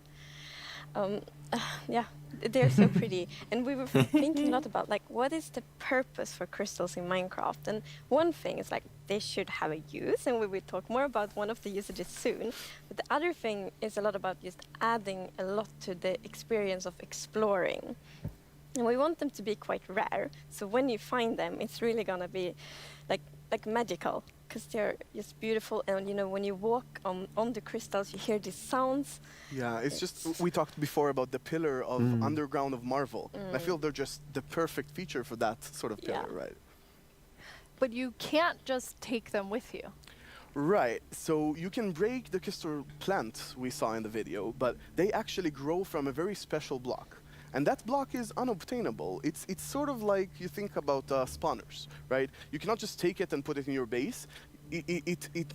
Yeah, they're so pretty. And we were thinking a lot about like what is the purpose for crystals in Minecraft. And one thing is like they should have a use, and we will talk more about one of the usages soon. But the other thing is a lot about just adding a lot to the experience of exploring. And we want them to be quite rare. So when you find them, it's really gonna be like magical, because they're just beautiful. And you know, when you walk on the crystals, you hear these sounds. Yeah, it's just, we talked before about the pillar of underground of Marvel. I feel they're just the perfect feature for that sort of pillar, right? But you can't just take them with you. Right, so you can break the crystal plant we saw in the video, but they actually grow from a very special block. And that block is unobtainable. It's sort of like you think about spawners, right? You cannot just take it and put it in your base. It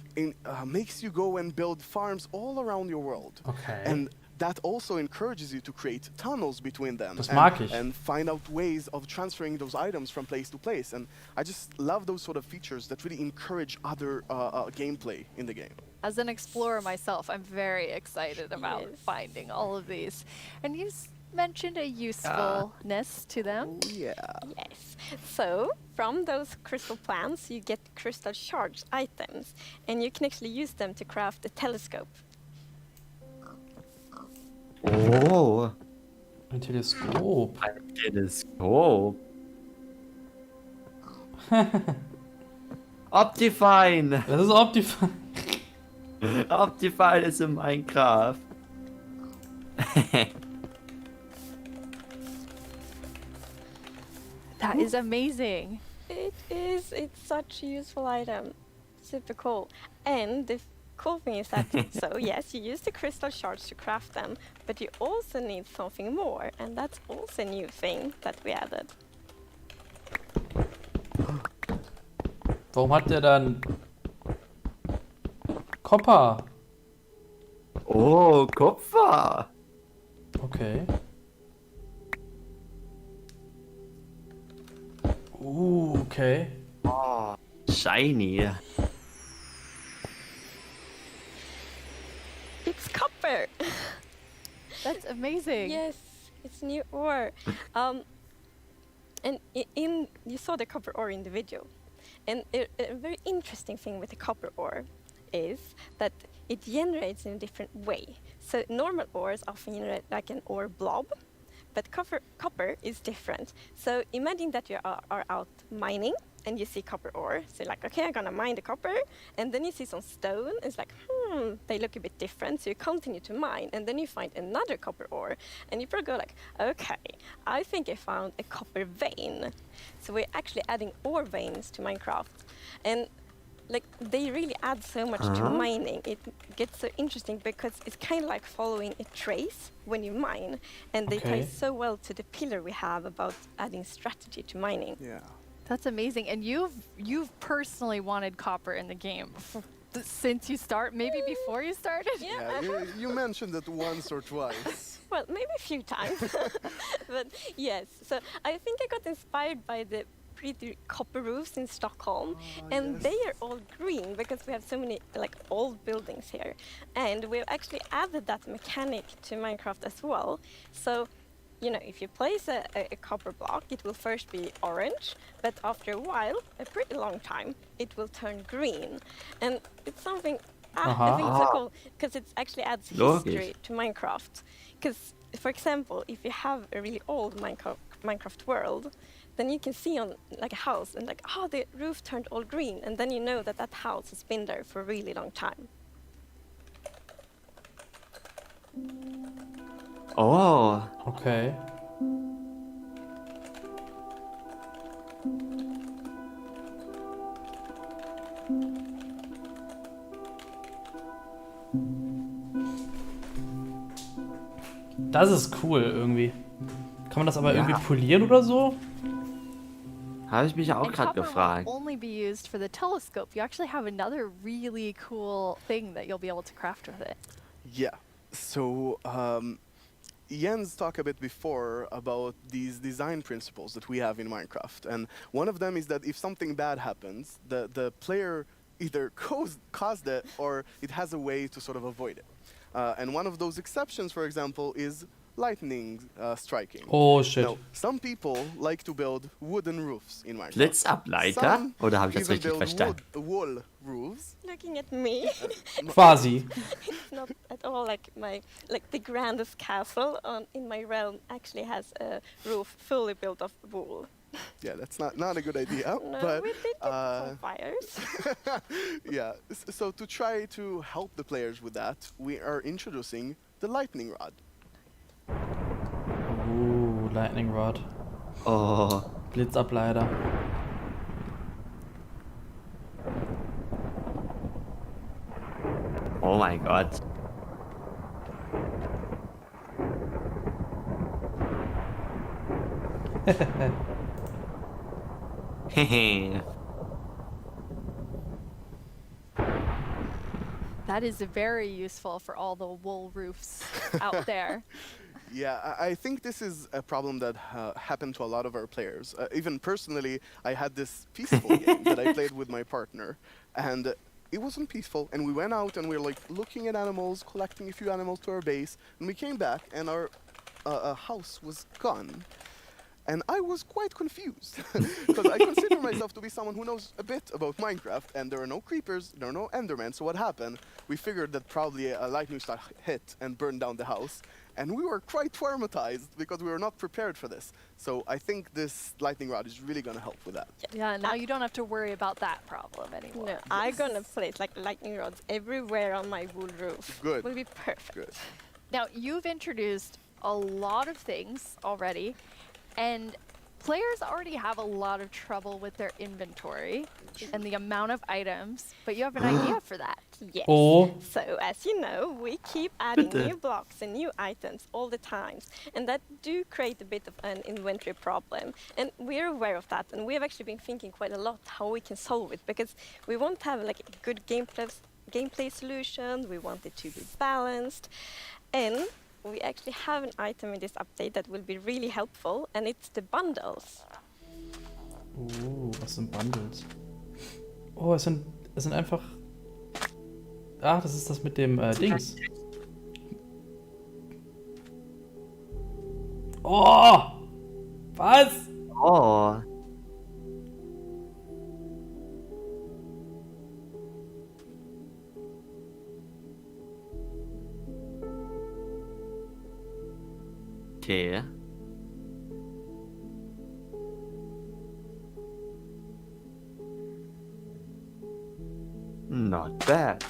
makes you go and build farms all around your world. Okay. And that also encourages you to create tunnels between them Das mag ich. and find out ways of transferring those items from place to place. And I just love those sort of features that really encourage other gameplay in the game. As an explorer myself, I'm very excited about finding all of these. And you mentioned a usefulness to them. Oh, yeah. Yes. So from those crystal plants, you get crystal shards items, and you can actually use them to craft a telescope. Oh. Ein Teleskop. Ein Teleskop. Optifine. Das ist Optifine. Optifine ist in Minecraft. That is amazing. It is. It's such a useful item. Super cool. And the cool thing is that, so yes, you use the crystal shards to craft them, but you also need something more, and that's also a new thing that we added. Warum hat der dann Copper? Oh, Kupfer. Okay. Okay. Oh, shiny. It's copper. That's amazing. Yes, it's new ore. And you saw the copper ore in the video. And a very interesting thing with the copper ore is that it generates in a different way. So normal ores often generate like an ore blob, but copper is different. So imagine that you are out mining and you see copper ore. So you're like, okay, I'm gonna mine the copper. And then you see some stone. And it's like, they look a bit different. So you continue to mine. And then you find another copper ore. And you probably go like, okay, I think I found a copper vein. So we're actually adding ore veins to Minecraft. And like they really add so much to mining. It gets so interesting because it's kind of like following a trace when you mine. And they tie so well to the pillar we have about adding strategy to mining. Yeah. That's amazing. And you've personally wanted copper in the game since you maybe before you started? Yeah, you mentioned it once or twice. Well, maybe a few times. But yes, so I think I got inspired by the pretty copper roofs in Stockholm, and they are all green because we have so many like old buildings here. And we've actually added that mechanic to Minecraft as well. So you know, if you place a copper block, it will first be orange, but after a while, a pretty long time, it will turn green. And it's something I think so cool, because it actually adds history to Minecraft. Because, for example, if you have a really old Minecraft world, then you can see on like a house and like, oh, the roof turned all green, and then you know that that house has been there for a really long time. Oh. Okay. Das ist cool irgendwie. Kann man das aber irgendwie polieren oder so? Habe ich mich auch gerade gefragt. Won't only be used for the telescope. You actually have another really cool thing that you'll be able to craft with it. Yeah. So Jens talked a bit before about these design principles that we have in Minecraft, and one of them is that if something bad happens, the player either caused it or it has a way to sort of avoid it. And one of those exceptions, for example, is lightning striking. Oh shit. Now, some people like to build wooden roofs in Minecraft. Blitzableiter? Oder habe ich das richtig verstanden? Wall roofs. Looking at me. Quasi. It's not at all like the grandest castle in my realm actually has a roof fully built of wool. Yeah, that's not a good idea. No, but we did get some fires. Yeah, so to try to help the players with that, we are introducing the lightning rod. Ooh, lightning rod. Oh. Blitzableiter. Oh mein Gott. That is very useful for all the wool roofs out there. Yeah, I think this is a problem that happened to a lot of our players. Even personally, I had this peaceful game that I played with my partner, and it wasn't peaceful. And we went out and we were like looking at animals, collecting a few animals to our base, and we came back and our house was gone. And I was quite confused because I consider myself to be someone who knows a bit about Minecraft, and there are no creepers, there are no endermen. So what happened? We figured that probably a lightning strike hit and burned down the house, and we were quite traumatized because we were not prepared for this. So I think this lightning rod is really going to help with that. Yeah, now you don't have to worry about that problem anymore. No, I'm gonna place like lightning rods everywhere on my wool roof. Good. Will be perfect. Good. Now, you've introduced a lot of things already, and players already have a lot of trouble with their inventory and the amount of items, but you have an idea for that. Yes. Oh. So, as you know, we keep adding new blocks and new items all the time, and that do create a bit of an inventory problem. And we're aware of that, and we have actually been thinking quite a lot how we can solve it, because we want to have like a good gameplay solution. We want it to be balanced, and we actually have an item in this update that will be really helpful, and it's the bundles. Was sind Bundles? Oh, es sind einfach... Ach, das ist das mit dem Dings. Oh! Was? Oh. Okay. Not bad.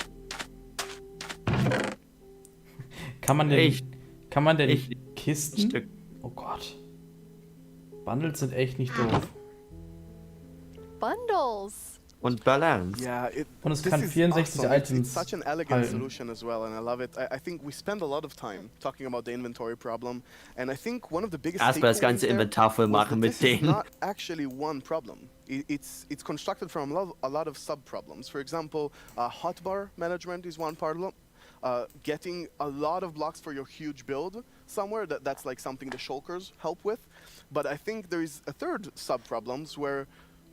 Kann man denn Echt Kisten? Stück. Oh Gott. Bundles sind echt nicht doof. Bundles. Und Balance. Yeah, Und es this kann is 64 awesome. It's Items such an elegant halten. solution as well, and I love it. I think we spend a lot of time talking about the inventory problem, and I think one of the biggest Erstmal das ganze takeaways there Inventar voll was machen that mit this is denen. not actually one problem. It's constructed from a lot of sub-problems. For example, hotbar management is one problem. Getting a lot of blocks for your huge build somewhere, that's like something the shulkers help with. But I think there is a third sub-problems where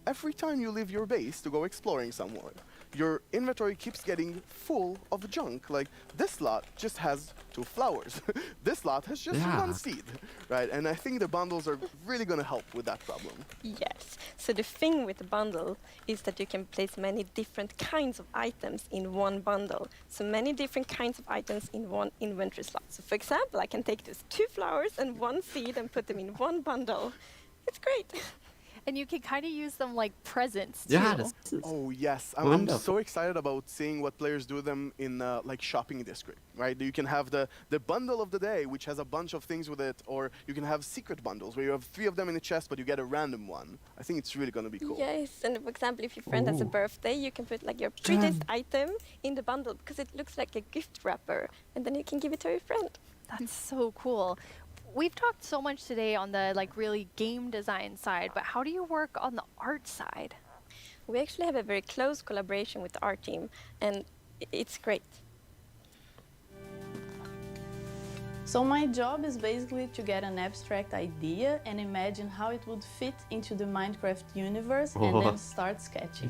every time you leave your base to go exploring somewhere, your inventory keeps getting full of junk. Like, this lot just has 2 flowers. This lot has just 1 seed, right? And I think the bundles are really going to help with that problem. Yes. So the thing with the bundle is that you can place many different kinds of items in one bundle. So many different kinds of items in one inventory slot. So for example, I can take those 2 flowers and 1 seed and put them in one bundle. It's great. And you can kind of use them like presents too. Yeah, das ist Oh yes, I'm so excited about seeing what players do them in like shopping district, right? You can have the bundle of the day, which has a bunch of things with it, or you can have secret bundles where you have 3 of them in a chest, but you get a random one. I think it's really gonna be cool. Yes, and for example, if your friend has a birthday, you can put like your prettiest item in the bundle because it looks like a gift wrapper, and then you can give it to your friend. That's so cool. We've talked so much today on the like really game design side, but how do you work on the art side? We actually have a very close collaboration with the art team, and it's great. So my job is basically to get an abstract idea and imagine how it would fit into the Minecraft universe and then start sketching.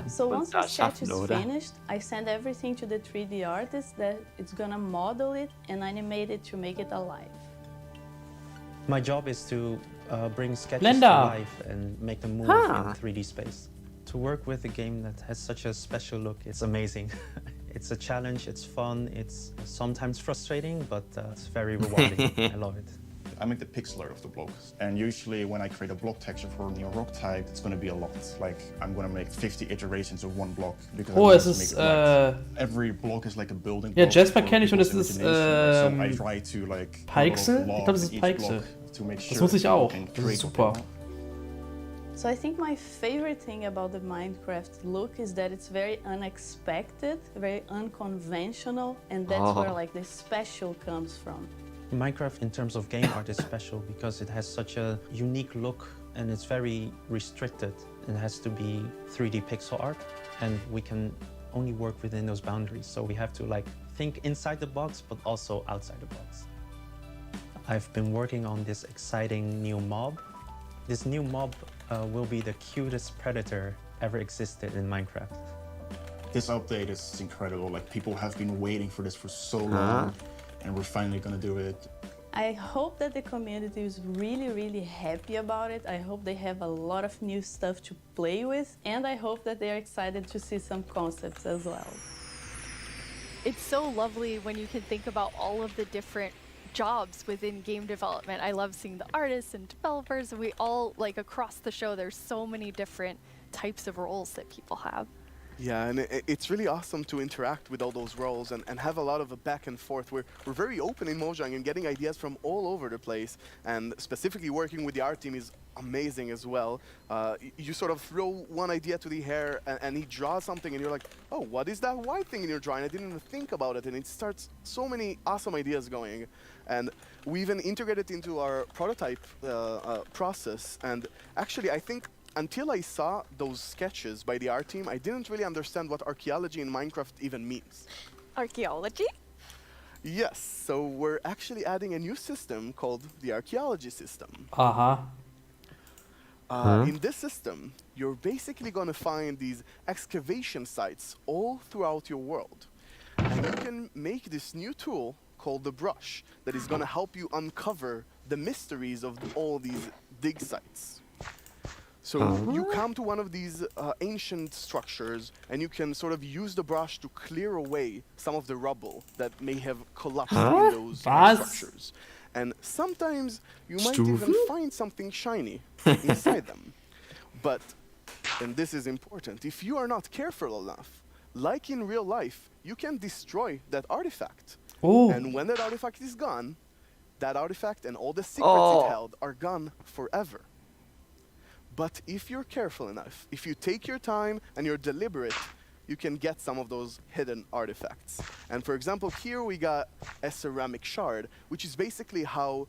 So once the sketch is finished, I send everything to the 3D artist that it's gonna model it and animate it to make it alive. My job is to bring sketches Blender. to life and make them move in 3D space. To work with a game that has such a special look, it's amazing. It's a challenge, it's fun, it's sometimes frustrating, but it's very rewarding. I love it. I make the pixel art of the block, and usually when I create a block texture for a new rock type, it's going to be a lot. Like, I'm going to make 50 iterations of one block because I want to make it right. Every block is like a building block. Ja, Jasper kenne ich und das ist so I try to like Pixel? Ich glaube, das ist Pixel. Das muss ich auch. Das ist super. So I think my favorite thing about the Minecraft look is that it's very unexpected, very unconventional, and that's where like the special comes from. Minecraft in terms of game art is special because it has such a unique look and it's very restricted. It has to be 3D pixel art and we can only work within those boundaries. So we have to like think inside the box but also outside the box. I've been working on this exciting new mob. This new mob will be the cutest predator ever existed in Minecraft. This update is incredible. Like, people have been waiting for this for so long. And we're finally gonna do it. I hope that the community is really, really happy about it. I hope they have a lot of new stuff to play with, and I hope that they're excited to see some concepts as well. It's so lovely when you can think about all of the different jobs within game development. I love seeing the artists and developers, and we all, like across the show, there's so many different types of roles that people have. Yeah, and it's really awesome to interact with all those roles and have a lot of a back and forth. We're very open in Mojang and getting ideas from all over the place, and specifically working with the art team is amazing as well. You sort of throw one idea to the air and he draws something and you're like, oh, what is that white thing in your drawing? I didn't even think about it, and it starts so many awesome ideas going. And we even integrated into our prototype process, and actually I think until I saw those sketches by the art team, I didn't really understand what archaeology in Minecraft even means. Archaeology? Yes, so we're actually adding a new system called the archaeology system. In this system, you're basically going to find these excavation sites all throughout your world. And you can make this new tool called the brush that is going to help you uncover the mysteries of all these dig sites. So you come to one of these ancient structures and you can sort of use the brush to clear away some of the rubble that may have collapsed in those structures. And sometimes you might even find something shiny inside them. But, and this is important, if you are not careful enough, like in real life, you can destroy that artifact. Oh. And when that artifact is gone, that artifact and all the secrets it held are gone forever. But if you're careful enough, if you take your time and you're deliberate, you can get some of those hidden artifacts. And for example, here we got a ceramic shard, which is basically how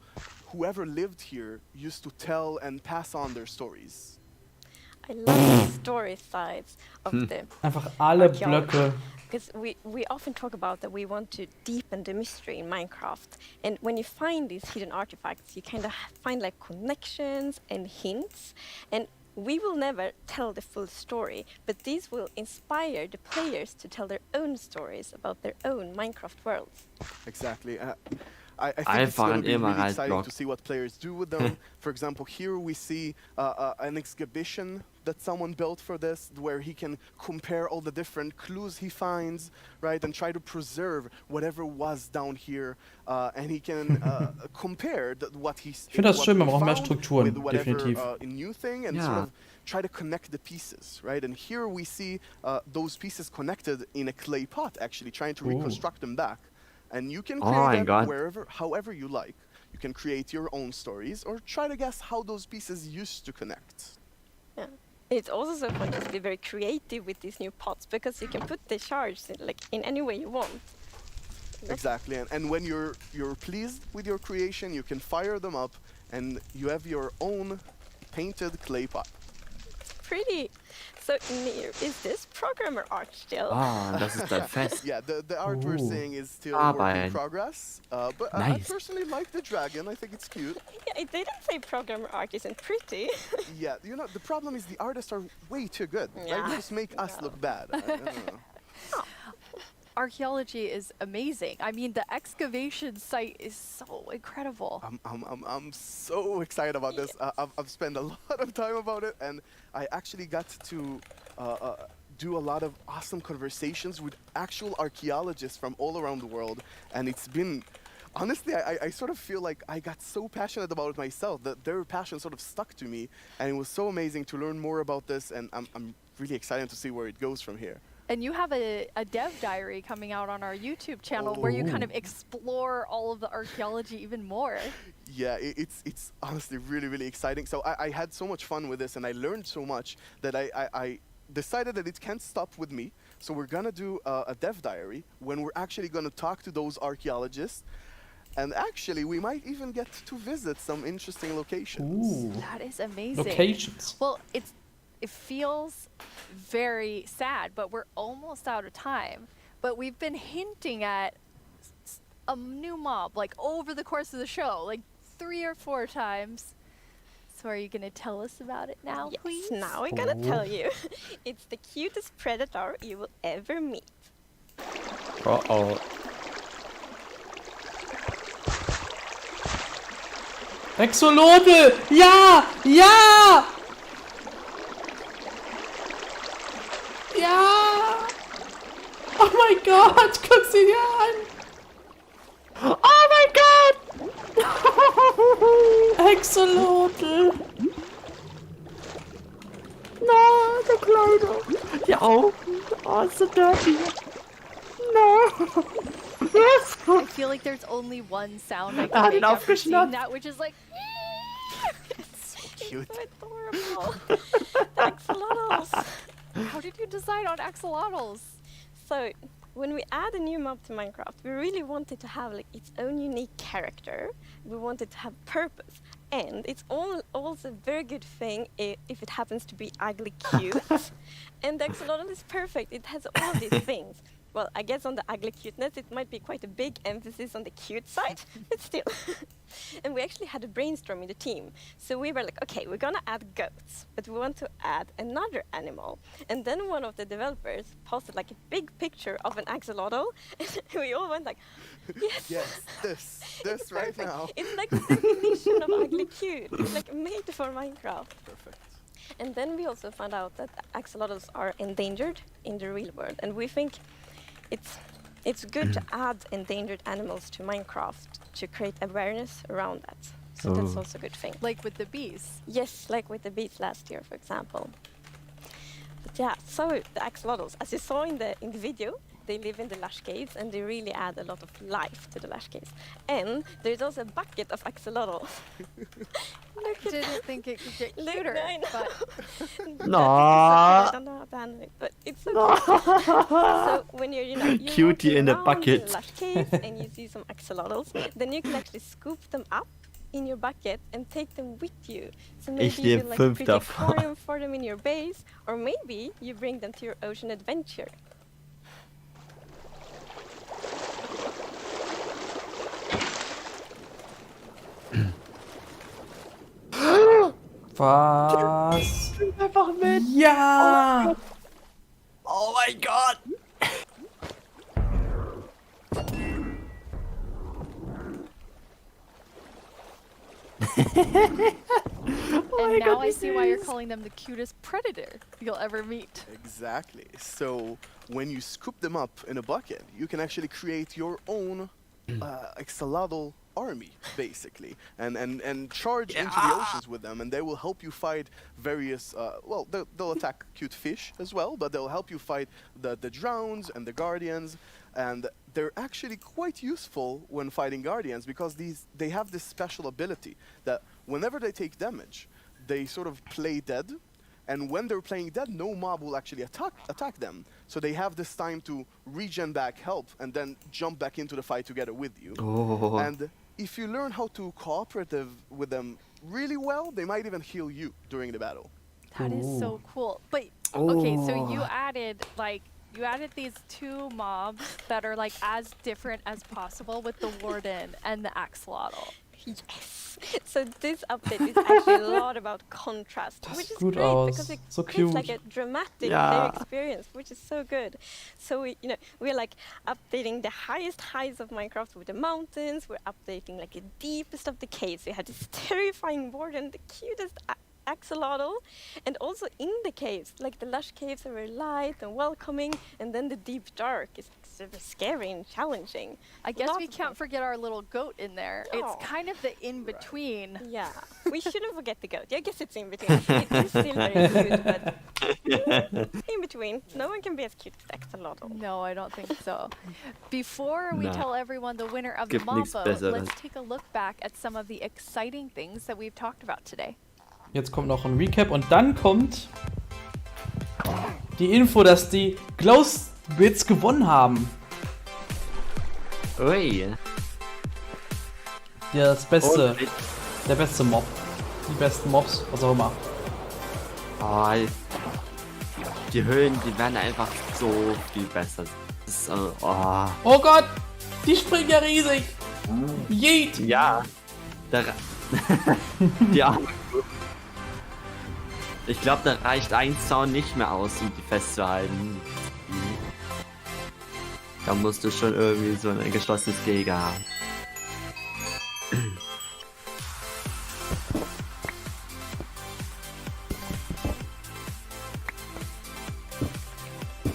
whoever lived here used to tell and pass on their stories. I love the story sides of the Einfach alle Blöcke. Because we often talk about that we want to deepen the mystery in Minecraft. And when you find these hidden artifacts, you kind of find like connections and hints. And we will never tell the full story, but these will inspire the players to tell their own stories about their own Minecraft worlds. Exactly. I think it's going to be really exciting to see what players do with them. For example, here we see an exhibition that someone built for this, where he can compare all the different clues he finds, right, and try to preserve whatever was down here, and he can compare what he's. Ich finde das schön, man braucht mehr Strukturen, definitiv. New thing and sort of try to connect the pieces, right? And here we see those pieces connected in a clay pot, actually trying to reconstruct them back. And you can create them however you like. You can create your own stories or try to guess how those pieces used to connect. Yeah. It's also so fun to be very creative with these new pots because you can put the shards in any way you want. Exactly, and when you're pleased with your creation, you can fire them up and you have your own painted clay pot. Pretty. So, Nir, is this programmer art still? Das ist dann fest. Yeah, the art we're seeing is still work in progress. But I personally like the dragon. I think it's cute. Yeah, it didn't say programmer art isn't pretty. Yeah, you know, the problem is the artists are way too good. Yeah. Right? They just make us look bad. I don't know. Archaeology is amazing. I mean, the excavation site is so incredible. I'm so excited about this. I've spent a lot of time about it, and I actually got to do a lot of awesome conversations with actual archaeologists from all around the world, and it's been, honestly, I sort of feel like I got so passionate about it myself that their passion sort of stuck to me, and it was so amazing to learn more about this, and I'm really excited to see where it goes from here. And you have a dev diary coming out on our YouTube channel where you kind of explore all of the archaeology even more. Yeah, it's honestly really, really exciting. So I had so much fun with this and I learned so much that I decided that it can't stop with me. So we're going to do a dev diary when we're actually going to talk to those archaeologists. And actually, we might even get to visit some interesting locations. Ooh. That is amazing. Locations. Well, it feels very sad, but we're almost out of time. But we've been hinting at a new mob, like over the course of the show, like 3 or 4 times. So are you going to tell us about it now, please? Yes, now we're going to tell you. It's the cutest predator you will ever meet. Uh-oh. Axolotl! Ja! Ja! Ja! Oh mein Gott, guck sie dir an! Oh mein Gott! Axolotl! No, der Kleine! Die Augen! Oh, it's so dirty! No! Yes! I feel like there's only one sound I can make after seeing that, which is like... It's so cute. It's so adorable. Axolotls! How did you decide on axolotls? So, when we add a new mob to Minecraft, we really wanted to have like its own unique character. We wanted to have purpose. And it's also a very good thing if it happens to be ugly cute. And the axolotl is perfect. It has all of these things. Well, I guess on the ugly cuteness, it might be quite a big emphasis on the cute side, but still. And we actually had a brainstorm in the team. So we were like, okay, we're gonna add goats, but we want to add another animal. And then one of the developers posted like a big picture of an axolotl, and we all went like, yes! Yes, this right perfect. now. It's like the definition of ugly cute. It's like made for Minecraft. Perfect. And then we also found out that axolotls are endangered in the real world, and we think it's it's good to add endangered animals to Minecraft to create awareness around that. So that's also a good thing. Like with the bees? Yes, like with the bees last year, for example. But yeah, so the axolotls, as you saw in the video, they live in the lush caves and they really add a lot of life to the lush caves. And there's also a bucket of axolotls. Didn't think it could get cuter, but No. I don't know how to handle it, but it's so cute. So when you're Cutie in a bucket. In the lush caves and you see some axolotls, then you can actually scoop them up in your bucket and take them with you. So maybe you like create an aquarium for them in your base, or maybe you bring them to your ocean adventure. Was? Einfach mit. Ja! Oh mein Gott! And now I see why you're calling them the cutest predator you'll ever meet. Exactly. So when you scoop them up in a bucket, you can actually create your own axolotl army, basically, and charge into the oceans with them, and they will help you fight various, well, they'll attack cute fish as well, but they'll help you fight the drowns and the guardians, and they're actually quite useful when fighting guardians because they have this special ability that whenever they take damage, they sort of play dead, and when they're playing dead, no mob will actually attack them. So they have this time to regen back help and then jump back into the fight together with you. Oh. And if you learn how to cooperate with them really well, they might even heal you during the battle. That is so cool. But okay, so you added these two mobs that are like as different as possible with the warden and the axolotl. Yes. So this update is actually a lot about contrast, which is great because it creates like a dramatic player experience, which is so good. So we're like updating the highest heights of Minecraft with the mountains. We're updating like the deepest of the caves. We have this terrifying warden, the cutest axolotl, and also in the caves, like the lush caves are very light and welcoming, and then the deep dark is super scary and challenging. I guess we can't forget our little goat in there. Oh. It's kind of the in-between. Yeah, we shouldn't forget the goat. I guess it's in between. It is still very cute, but in between. No one can be as cute as axolotl. No, I don't think so. Before we tell everyone the winner of the mob vote, let's take a look back at some of the exciting things that we've talked about today. Jetzt kommt noch ein Recap und dann kommt die Info, dass die Glowsbits gewonnen haben. Ui. Der beste Mob. Die besten Mobs, was auch immer. Oh, die Höhlen, die werden einfach so viel besser. Das ist, Oh Gott, die springen ja riesig. Yeet. Ja. Ja. Ich glaube, da reicht ein Zaun nicht mehr aus, um die festzuhalten. Da musst du schon irgendwie so ein geschlossenes Gehege haben.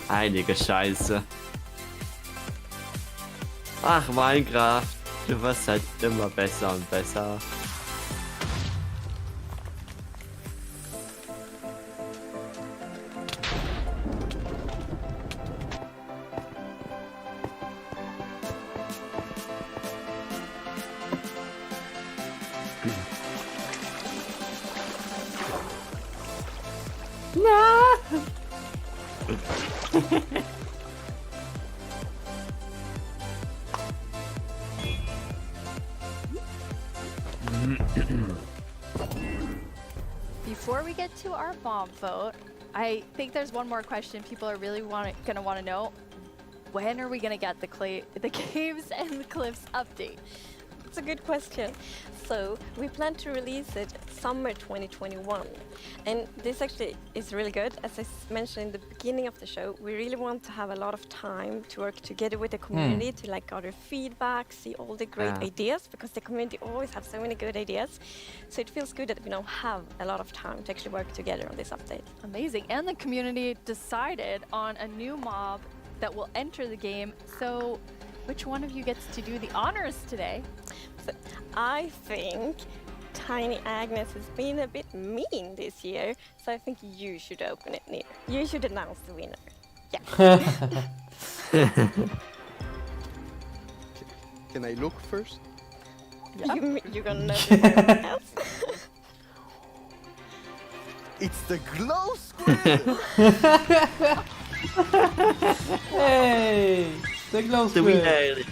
Einige Scheiße. Ach, Minecraft, du wirst halt immer besser und besser. Before we get to our bomb vote, I think there's one more question people are really gonna want to know. When are we gonna get the caves and the cliffs update? It's a good question. So we plan to release it summer 2021, and this actually is really good. As I mentioned in the beginning of the show, we really want to have a lot of time to work together with the community to like gather feedback, see all the great ideas, because the community always have so many good ideas. So it feels good that we now have a lot of time to actually work together on this update. Amazing. And the community decided on a new mob that will enter the game. So, which one of you gets to do the honors today? So I think Tiny Agnes has been a bit mean this year, so I think you should open it, Near. You should announce the winner. Yeah. Can I look first? Yeah. You're gonna know something else? It's the glow squid! Hey! The glow squid!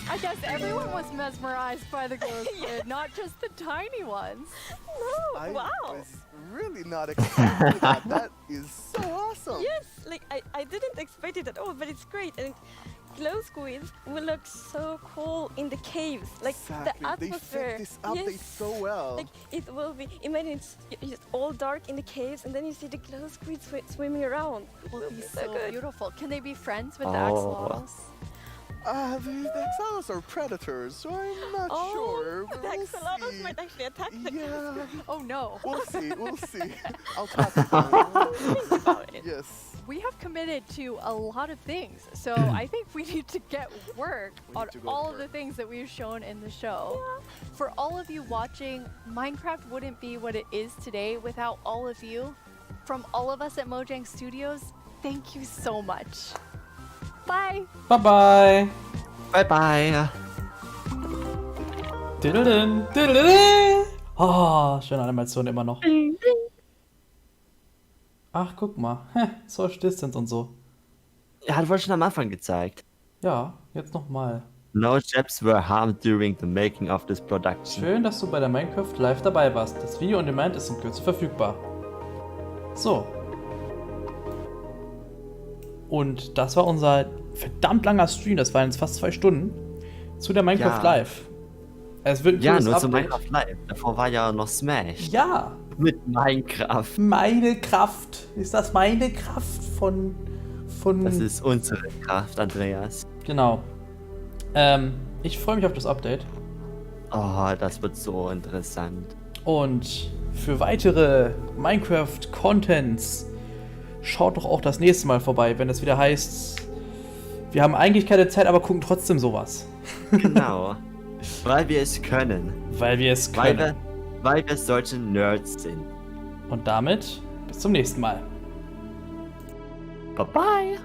I guess everyone was mesmerized by the glow squid, not just the tiny ones. No, I wow. was really not expecting that. That is so awesome. Yes, like I didn't expect it at all, but it's great. And glow squids will look so cool in the caves. Like exactly. The atmosphere. They fit this update so well. Like it will be, imagine it's just all dark in the caves and then you see the glow squids swimming around. It will be so good. beautiful. Can they be friends with the axolotls? The axolotls are predators, so I'm not sure. The axolotls might actually attack the glow squid. Oh no. We'll see, we'll see. I'll talk about it. Yes. We have committed to a lot of things, so I think we need to get work on all of the things that we've shown in the show. Yeah. For all of you watching, Minecraft wouldn't be what it is today without all of you. From all of us at Mojang Studios, thank you so much. Bye. Bye bye. Bye bye. Oh, schöne Animation immer noch. Ach, guck mal. Social Distance und so. Ja, das wurde schon am Anfang gezeigt. Ja, jetzt nochmal. No chaps were harmed during the making of this production. Schön, dass du bei der Minecraft Live dabei warst. Das Video on Demand ist in Kürze verfügbar. So. Und das war unser verdammt langer Stream. Das waren jetzt fast 2 Stunden. Zu der Minecraft Live. Es wird ein ja, cooles nur Update. zu Minecraft Live. Davor war ja noch Smash. Ja. Mit Minecraft. Meine Kraft. Ist das meine Kraft von... Das ist unsere Kraft, Andreas. Genau. Ich freue mich auf das Update. Oh, das wird so interessant. Und für weitere Minecraft-Contents schaut doch auch das nächste Mal vorbei, wenn es wieder heißt, wir haben eigentlich keine Zeit, aber gucken trotzdem sowas. Genau. Weil wir es können. Weil wir es können. Weil wir solche Nerds sind. Und damit bis zum nächsten Mal. Bye bye.